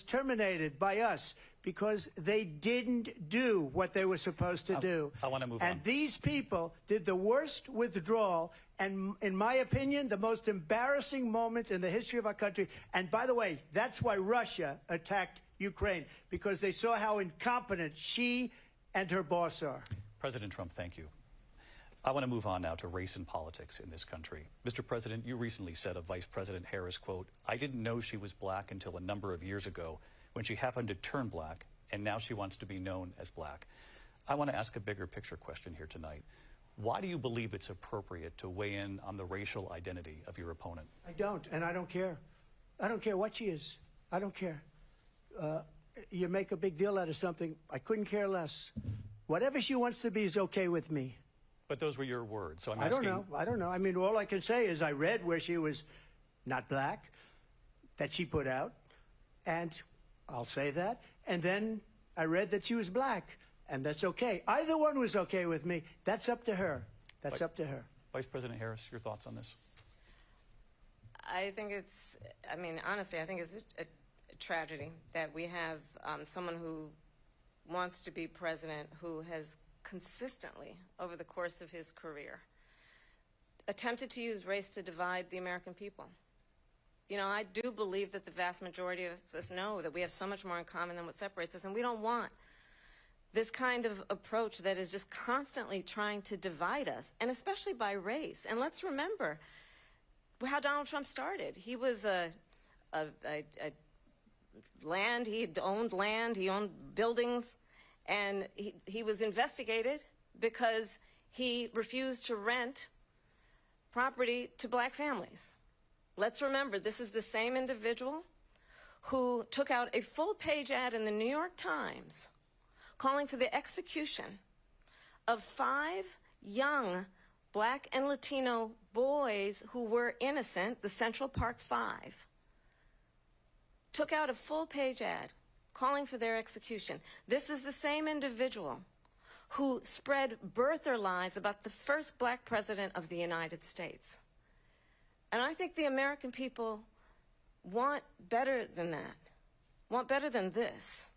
terminated by us because they didn't do what they were supposed to do. I want to move on. And these people did the worst withdrawal, and in my opinion, the most embarrassing moment in the history of our country. And by the way, that's why Russia attacked Ukraine, because they saw how incompetent she and her boss are. President Trump, thank you. I want to move on now to race and politics in this country. Mr. President, you recently said of Vice President Harris, quote, I didn't know she was black until a number of years ago when she happened to turn black, and now she wants to be known as black. I want to ask a bigger picture question here tonight. Why do you believe it's appropriate to weigh in on the racial identity of your opponent? I don't, and I don't care. I don't care what she is. I don't care. You make a big deal out of something. I couldn't care less. Whatever she wants to be is okay with me. But those were your words, so I'm asking... I don't know. I mean, all I can say is I read where she was not black, that she put out, and I'll say that. And then I read that she was black, and that's okay. Either one was okay with me. That's up to her. That's up to her. Vice President Harris, your thoughts on this? I think it's, I mean, honestly, I think it's a tragedy that we have someone who wants to be president who has consistently, over the course of his career, attempted to use race to divide the American people. You know, I do believe that the vast majority of us know that we have so much more in common than what separates us, and we don't want this kind of approach that is just constantly trying to divide us, and especially by race. And let's remember how Donald Trump started. He was land, he owned buildings, and he was investigated because he refused to rent property to black families. Let's remember, this is the same individual who took out a full-page ad in the New York Times calling for the execution of 5 young black and Latino boys who were innocent, the Central Park 5. Took out a full-page ad calling for their execution. This is the same individual who spread birther lies about the first black president of the United States. And I think the American people want better than that. want better than this.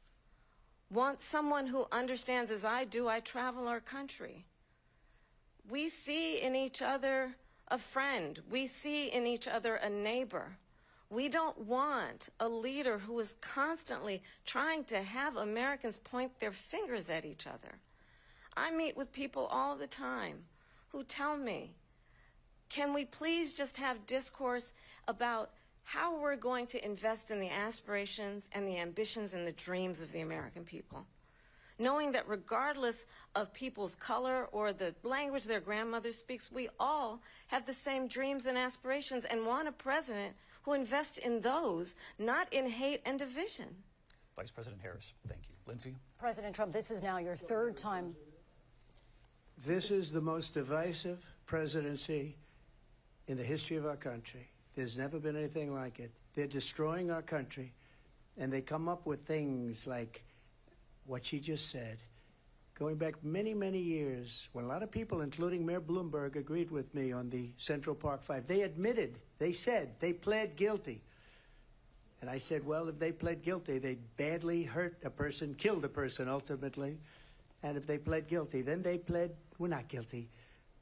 Want someone who understands, as I do, I travel our country. We see in each other a friend. We see in each other a neighbor. We don't want a leader who is constantly trying to have Americans point their fingers at each other. I meet with people all the time who tell me, can we please just have discourse about how we're going to invest in the aspirations and the ambitions and the dreams of the American people? Knowing that regardless of people's color or the language their grandmother speaks, we all have the same dreams and aspirations and want a president who invests in those, not in hate and division. Vice President Harris, thank you. Lindsay? President Trump, this is now your third time. This is the most divisive presidency in the history of our country. There's never been anything like it. They're destroying our country, and they come up with things like what she just said. Going back many, many years, when a lot of people, including Mayor Bloomberg, agreed with me on the Central Park Five, they admitted, they said, they pled guilty. And I said, well, if they pled guilty, they badly hurt a person, killed a person ultimately. And if they pled guilty, then they pled, we're not guilty.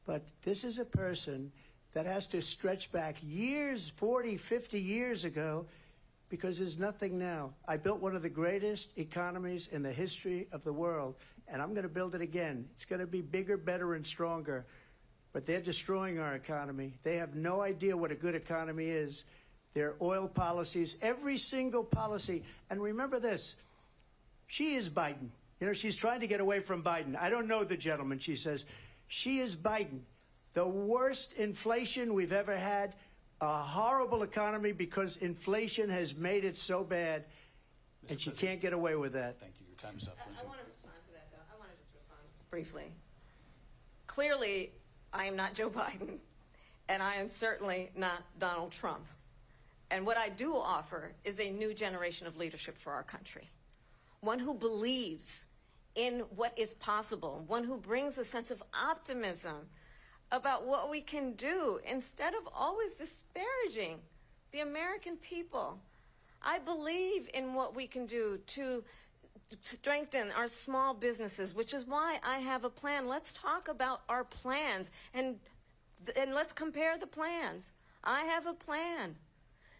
But this is a person that has to stretch back years, 40, 50 years ago, because there's nothing now. I built one of the greatest economies in the history of the world, and I'm going to build it again. It's going to be bigger, better, and stronger. But they're destroying our economy. They have no idea what a good economy is. Their oil policies, every single policy. And remember this, she is Biden. You know, she's trying to get away from Biden. I don't know the gentleman, she says. She is Biden. The worst inflation we've ever had, a horrible economy because inflation has made it so bad, and she can't get away with that. Thank you. Your time is up. I want to respond to that, though. I want to just respond briefly. Clearly, I am not Joe Biden, and I am certainly not Donald Trump. And what I do offer is a new generation of leadership for our country. One who believes in what is possible, one who brings a sense of optimism about what we can do instead of always disparaging the American people. I believe in what we can do to strengthen our small businesses, which is why I have a plan. Let's talk about our plans and let's compare the plans. I have a plan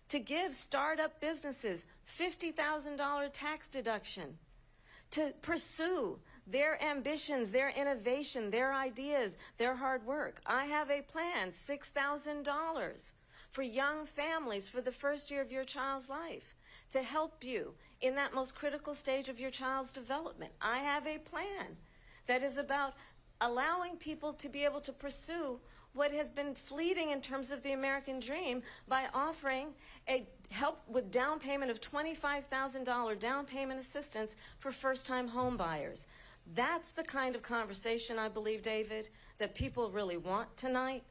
to give startup businesses $50,000 tax deduction, to pursue their ambitions, their innovation, their ideas, their hard work. I have a plan, $6,000 for young families for the first year of your child's life, to help you in that most critical stage of your child's development. I have a plan that is about allowing people to be able to pursue what has been fleeting in terms of the American dream by offering a help with down payment of $25,000 down payment assistance for first-time home buyers. That's the kind of conversation, I believe, David, that people really want tonight,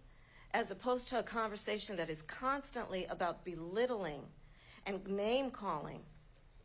as opposed to a conversation that is constantly about belittling and name-calling.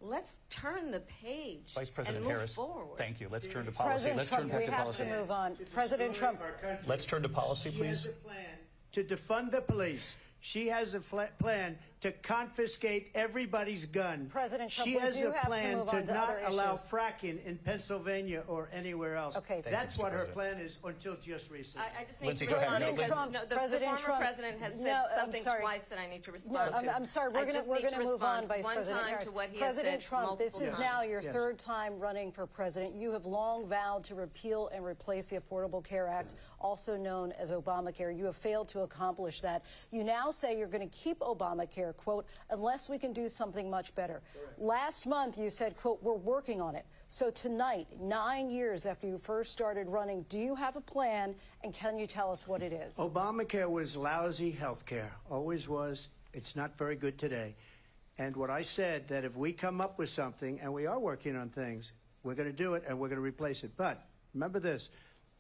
Let's turn the page Vice President and move Harris, forward. thank you. Let's turn to policy. President Let's Trump, turn back we to have policy. to move on. President Trump. Let's turn to policy, She please. has a plan to defund the police. She has a plan to confiscate everybody's gun. President Trump, she we has do a have to plan move to on to not other allow issues. fracking in Pennsylvania or anywhere else. Okay. Thank you, That's Mr. what her President. plan is until just recently. I just need Lindsay, to go ahead. respond President because Trump, the President former Trump, president has said no, I'm something sorry. twice that I need to No, respond to. I'm sorry. I We're just going need to to move on, respond Vice one President time Harris. to what he President has said Trump, this multiple is times. now your Yes. third time running for president. You have long vowed to repeal and replace the Affordable Care Act, also known as Obamacare. You have failed to accomplish that. You now say you're going to keep Obamacare, quote, unless we can do something much better. Correct. Last month, you said, quote, we're working on it. So tonight, 9 years after you first started running, do you have a plan, and can you tell us what it is? Obamacare was lousy health care, always was. It's not very good today. And what I said, that if we come up with something, and we are working on things, we're going to do it and we're going to replace it. But remember this,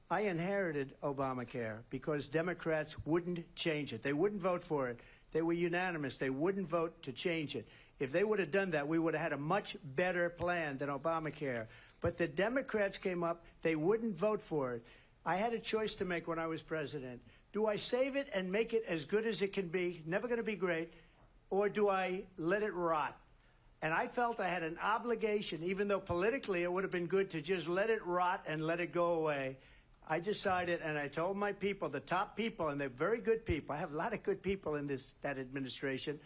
I inherited Obamacare because Democrats wouldn't change it. They wouldn't vote for it. They were unanimous. They wouldn't vote to change it. If they would have done that, we would have had a much better plan than Obamacare. But the Democrats came up. They wouldn't vote for it. I had a choice to make when I was president. Do I save it and make it as good as it can be, never going to be great, or do I let it rot? And I felt I had an obligation, even though politically it would have been good to just let it rot and let it go away. I decided, and I told my people, the top people, and they're very good people. I have a lot of good people in that administration.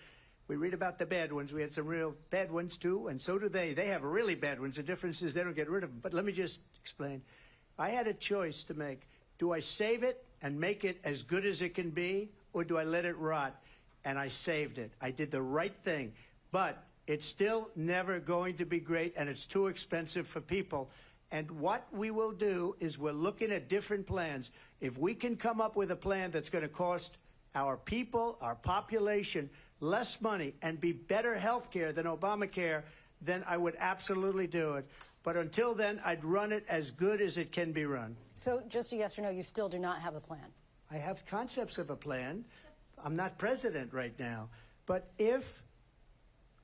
We read about the bad ones. We had some real bad ones, too, and so do they. They have really bad ones. The difference is they don't get rid of them. But let me just explain. I had a choice to make. Do I save it and make it as good as it can be, or do I let it rot? And I saved it. I did the right thing. But it's still never going to be great, and it's too expensive for people. And what we will do is we're looking at different plans. If we can come up with a plan that's going to cost our people, our population, less money and be better health care than Obamacare, then I would absolutely do it. But until then, I'd run it as good as it can be run. So just a yes or no, you still do not have a plan? I have concepts of a plan. I'm not president right now. But if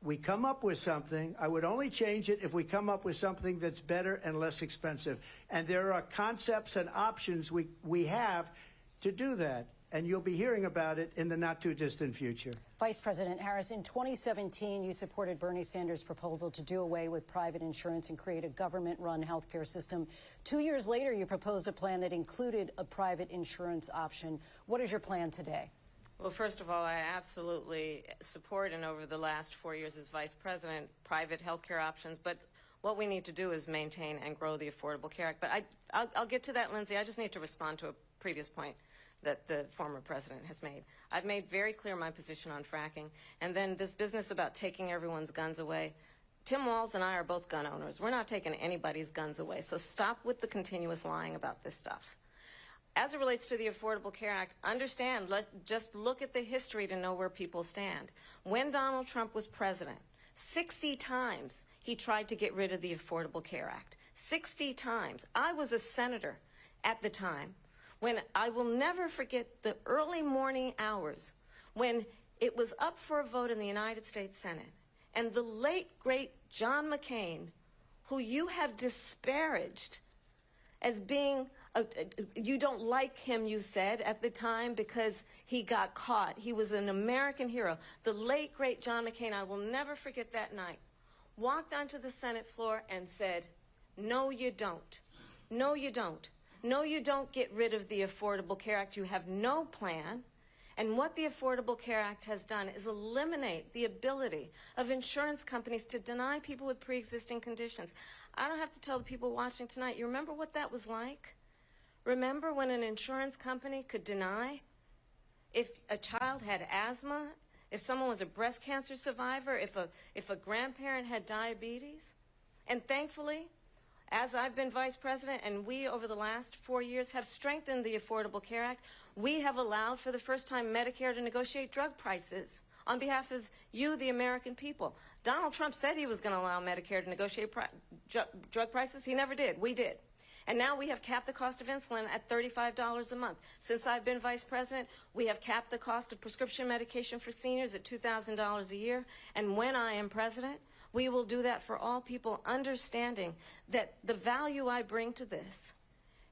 we come up with something, I would only change it if we come up with something that's better and less expensive. And there are concepts and options we have to do that. And you'll be hearing about it in the not-too-distant future. Vice President Harris, in 2017, you supported Bernie Sanders' proposal to do away with private insurance and create a government-run health care system. 2 years later, you proposed a plan that included a private insurance option. What is your plan today? Well, first of all, I absolutely support, and over the last 4 years as vice president, private health care options. But what we need to do is maintain and grow the Affordable Care Act. But I'll get to that, Lindsay. I just need to respond to a previous point that the former president has made. I've made very clear my position on fracking. And then this business about taking everyone's guns away. Tim Walz and I are both gun owners. We're not taking anybody's guns away. So stop with the continuous lying about this stuff. As it relates to the Affordable Care Act, understand, just look at the history to know where people stand. When Donald Trump was president, 60 times he tried to get rid of the Affordable Care Act. 60 times. I was a senator at the time. When I will never forget the early morning hours when it was up for a vote in the United States Senate, and the late, great John McCain, who you have disparaged as being, you don't like him, you said, at the time because he got caught. He was an American hero. The late, great John McCain, I will never forget that night, walked onto the Senate floor and said, no, you don't. No, you don't. No, you don't get rid of the Affordable Care Act. You have no plan. And what the Affordable Care Act has done is eliminate the ability of insurance companies to deny people with pre-existing conditions. I don't have to tell the people watching tonight, you remember what that was like? Remember when an insurance company could deny if a child had asthma, if someone was a breast cancer survivor, if a grandparent had diabetes? And thankfully, as I've been vice president, and we over the last 4 years have strengthened the Affordable Care Act, we have allowed for the first time Medicare to negotiate drug prices on behalf of you, the American people. Donald Trump said he was going to allow Medicare to negotiate drug prices. He never did. We did. And now we have capped the cost of insulin at $35 a month. Since I've been vice president, we have capped the cost of prescription medication for seniors at $2,000 a year. And when I am president, we will do that for all people, understanding that the value I bring to this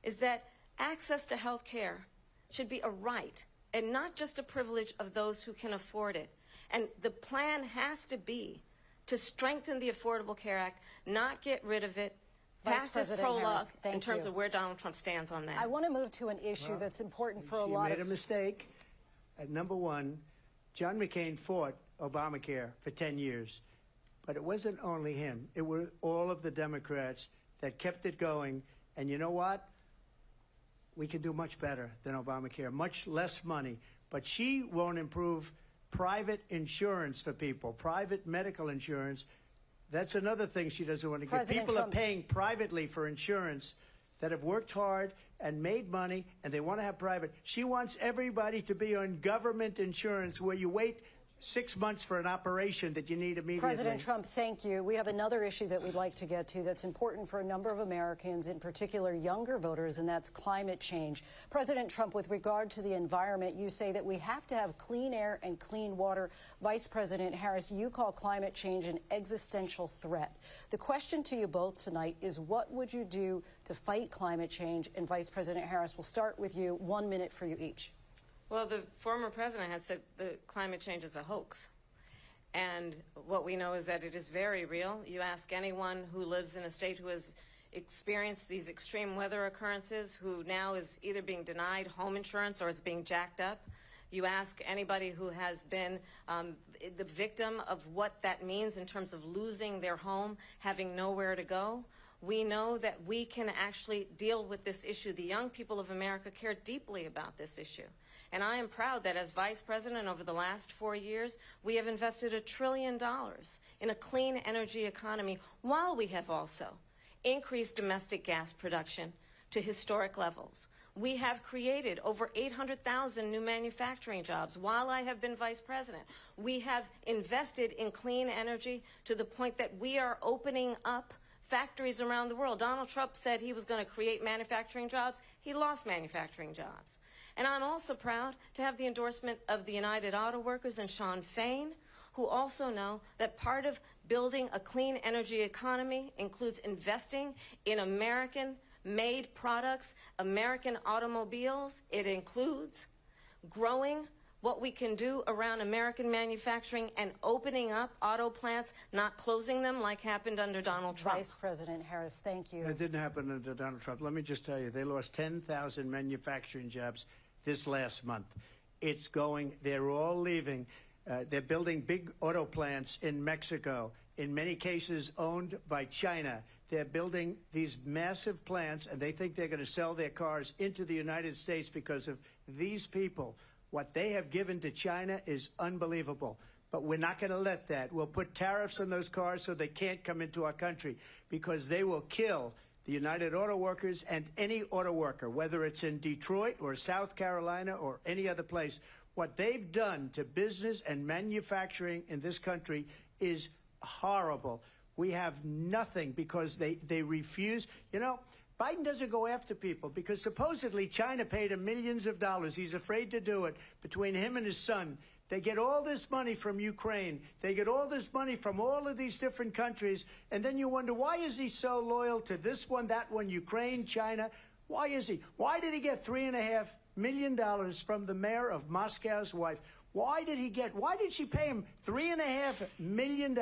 is that access to health care should be a right and not just a privilege of those who can afford it. And the plan has to be to strengthen the Affordable Care Act, not get rid of it. Vice President Harris, thank you. In terms of where Donald Trump stands on that. I want to move to an issue that's important for a lot of... She made a mistake. Number one, John McCain fought Obamacare for 10 years. But it wasn't only him. It were all of the Democrats that kept it going. And you know what? We can do much better than Obamacare, much less money. But she won't improve private insurance for people, private medical insurance. That's another thing she doesn't want to get. People are paying privately for insurance that have worked hard and made money, and they want to have private. She wants everybody to be on government insurance where you wait 6 months for an operation that you need immediately. President Trump, thank you. We have another issue that we'd like to get to that's important for a number of Americans, in particular younger voters, and that's climate change. President Trump, with regard to the environment, you say that we have to have clean air and clean water. Vice President Harris, you call climate change an existential threat. The question to you both tonight is, what would you do to fight climate change? And Vice President Harris, we'll start with you. 1 minute for you each. Well, the former president had said the climate change is a hoax. And what we know is that it is very real. You ask anyone who lives in a state who has experienced these extreme weather occurrences, who now is either being denied home insurance or it's being jacked up. You ask anybody who has been the victim of what that means in terms of losing their home, having nowhere to go. We know that we can actually deal with this issue. The young people of America care deeply about this issue. And I am proud that as Vice President over the last 4 years, we have invested $1 trillion in a clean energy economy, while we have also increased domestic gas production to historic levels. We have created over 800,000 new manufacturing jobs while I have been Vice President. We have invested in clean energy to the point that we are opening up factories around the world. Donald Trump said he was going to create manufacturing jobs. He lost manufacturing jobs. And I'm also proud to have the endorsement of the United Auto Workers and Sean Fain, who also know that part of building a clean energy economy includes investing in American-made products, American automobiles. It includes growing what we can do around American manufacturing and opening up auto plants, not closing them like happened under Donald Trump. Vice President Harris, thank you. It didn't happen under Donald Trump. Let me just tell you, they lost 10,000 manufacturing jobs this last month. It's going, they're all leaving. They're building big auto plants in Mexico, in many cases owned by China. They're building these massive plants, and they think they're going to sell their cars into the United States because of these people. What they have given to China is unbelievable. But we're not going to let that. We'll put tariffs on those cars so they can't come into our country, because they will kill the United Auto Workers and any auto worker, whether it's in Detroit or South Carolina or any other place. What they've done to business and manufacturing in this country is horrible. We have nothing because they refuse. You know, Biden doesn't go after people because supposedly China paid him millions of dollars. He's afraid to do it. Between him and his son, they get all this money from Ukraine. They get all this money from all of these different countries. And then you wonder, why is he so loyal to this one, that one, Ukraine, China? Why is he? Why did he get $3.5 million from the mayor of Moscow's wife? Why did she pay him $3.5 million?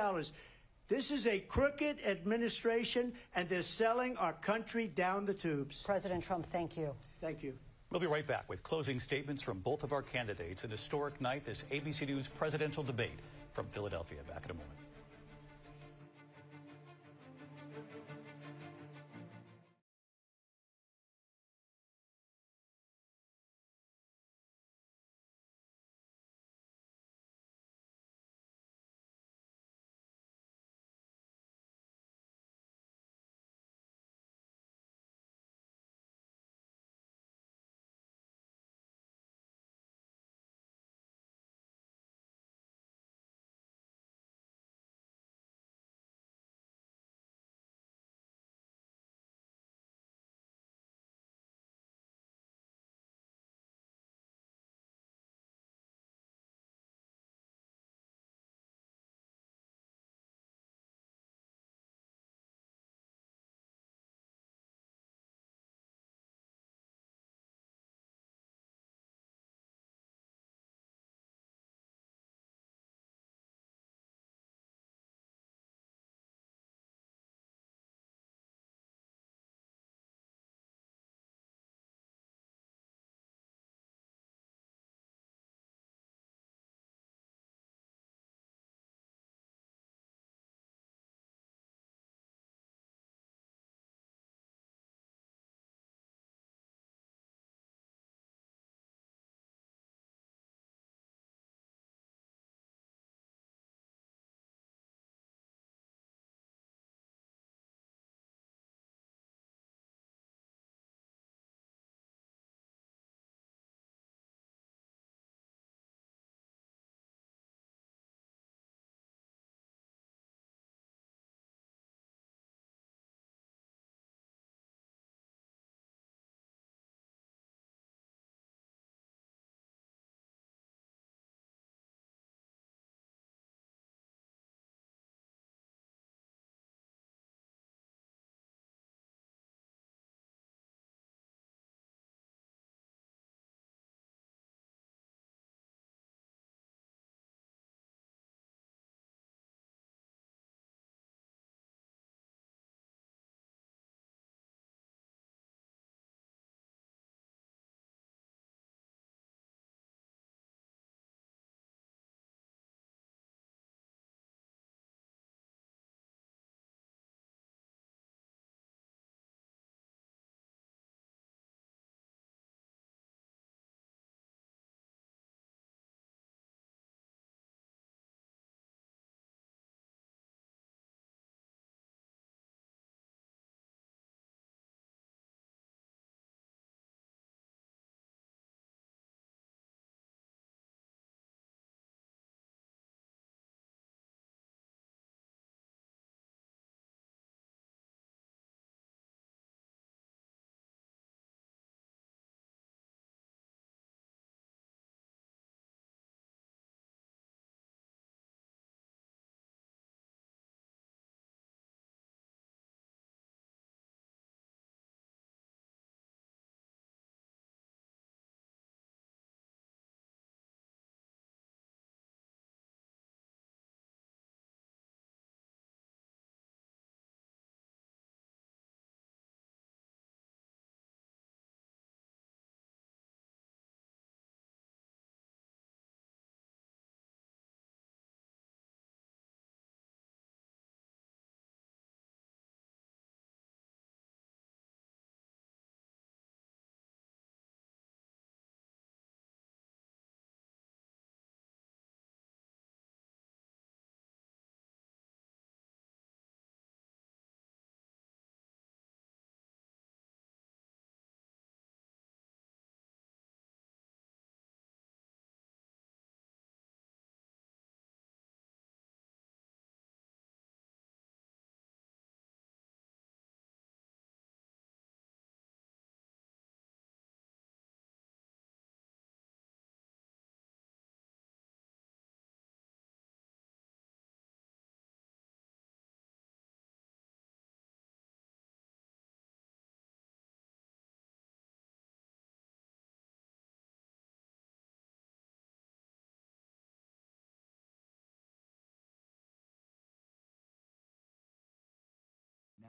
This is a crooked administration, and they're selling our country down the tubes. President Trump, thank you. Thank you. We'll be right back with closing statements from both of our candidates. An historic night, this ABC News presidential debate from Philadelphia. Back in a moment.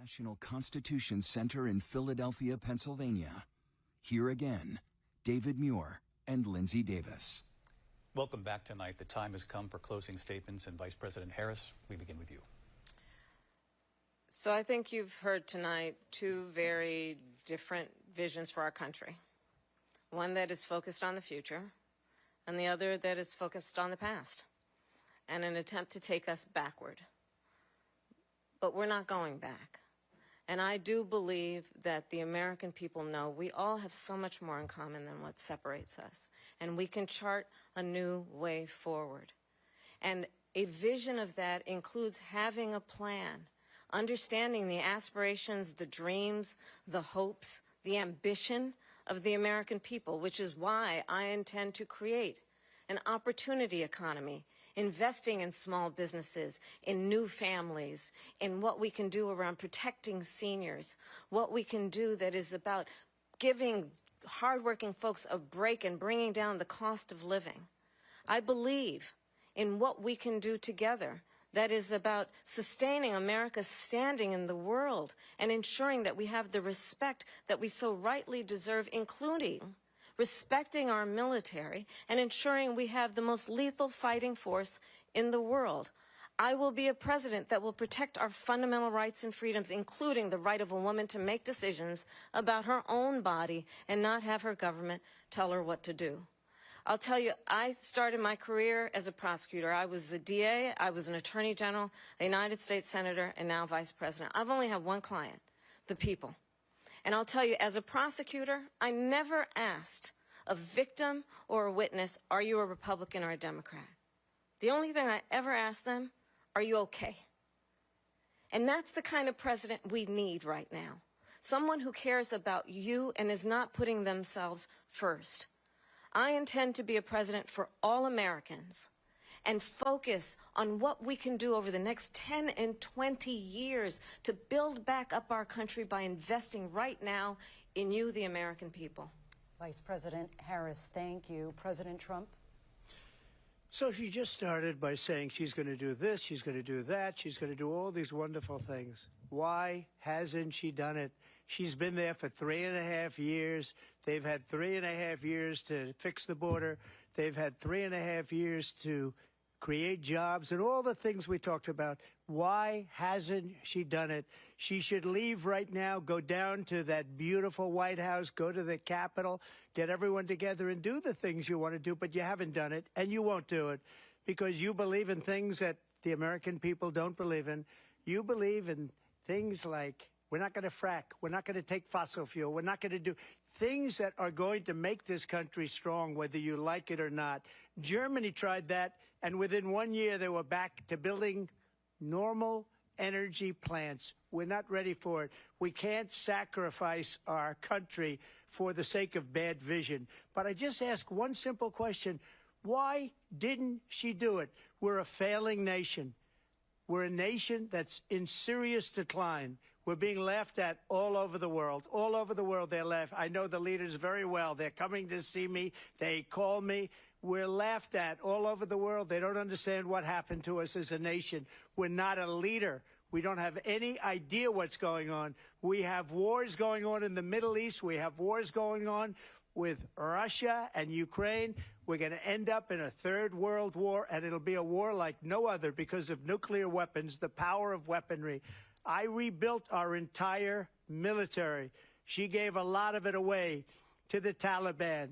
National Constitution Center in Philadelphia, Pennsylvania. Here again, David Muir and Lindsay Davis. Welcome back tonight. The time has come for closing statements, and Vice President Harris, we begin with you. So I think you've heard tonight two very different visions for our country. One that is focused on the future, and the other that is focused on the past, and an attempt to take us backward. But we're not going back. And I do believe that the American people know we all have so much more in common than what separates us. And we can chart a new way forward. And a vision of that includes having a plan, understanding the aspirations, the dreams, the hopes, the ambition of the American people, which is why I intend to create an opportunity economy, investing in small businesses, in new families, in what we can do around protecting seniors, what we can do that is about giving hardworking folks a break and bringing down the cost of living. I believe in what we can do together that is about sustaining America's standing in the world and ensuring that we have the respect that we so rightly deserve, including respecting our military and ensuring we have the most lethal fighting force in the world. I will be a president that will protect our fundamental rights and freedoms, including the right of a woman to make decisions about her own body and not have her government tell her what to do. I'll tell you, I started my career as a prosecutor. I was a DA, I was an attorney general, a United States senator, and now vice president. I've only had one client, the people. And I'll tell you, as a prosecutor, I never asked a victim or a witness, are you a Republican or a Democrat? The only thing I ever asked them, are you okay? And that's the kind of president we need right now. Someone who cares about you and is not putting themselves first. I intend to be a president for all Americans and focus on what we can do over the next 10 and 20 years to build back up our country by investing right now in you, the American people. Vice President Harris, thank you. President Trump? So she just started by saying she's going to do this, she's going to do that, she's going to do all these wonderful things. Why hasn't she done it? She's been there for 3.5 years. They've had 3.5 years to fix the border. They've had 3.5 years to create jobs and all the things we talked about. Why hasn't she done it? She should leave right now, go down to that beautiful White House, go to the Capitol, get everyone together and do the things you want to do, but you haven't done it, and you won't do it because you believe in things that the American people don't believe in. You believe in things like we're not going to frack, we're not going to take fossil fuel, we're not going to do things that are going to make this country strong, whether you like it or not. Germany tried that, and within 1 year they were back to building normal energy plants. We're not ready for it. We can't sacrifice our country for the sake of bad vision. But I just ask one simple question. Why didn't she do it? We're a failing nation. We're a nation that's in serious decline. We're being laughed at all over the world. All over the world they're laughed. I know the leaders very well. They're coming to see me. They call me. We're laughed at all over the world. They don't understand what happened to us as a nation. We're not a leader. We don't have any idea what's going on. We have wars going on in the Middle East. We have wars going on with Russia and Ukraine. We're going to end up in a third world war, and it'll be a war like no other because of nuclear weapons, the power of weaponry. I rebuilt our entire military. She gave a lot of it away to the Taliban.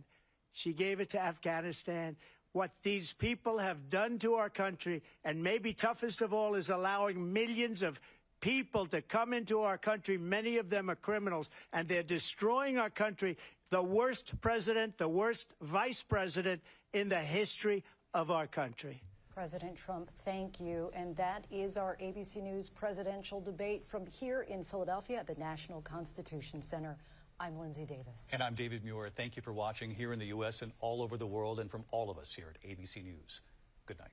She gave it to Afghanistan. What these people have done to our country, and maybe toughest of all, is allowing millions of people to come into our country. Many of them are criminals, and they're destroying our country. The worst president, the worst vice president in the history of our country. President Trump, thank you. And that is our ABC News presidential debate from here in Philadelphia at the National Constitution Center. I'm Lindsay Davis. And I'm David Muir. Thank you for watching here in the U.S. and all over the world, and from all of us here at ABC News. Good night.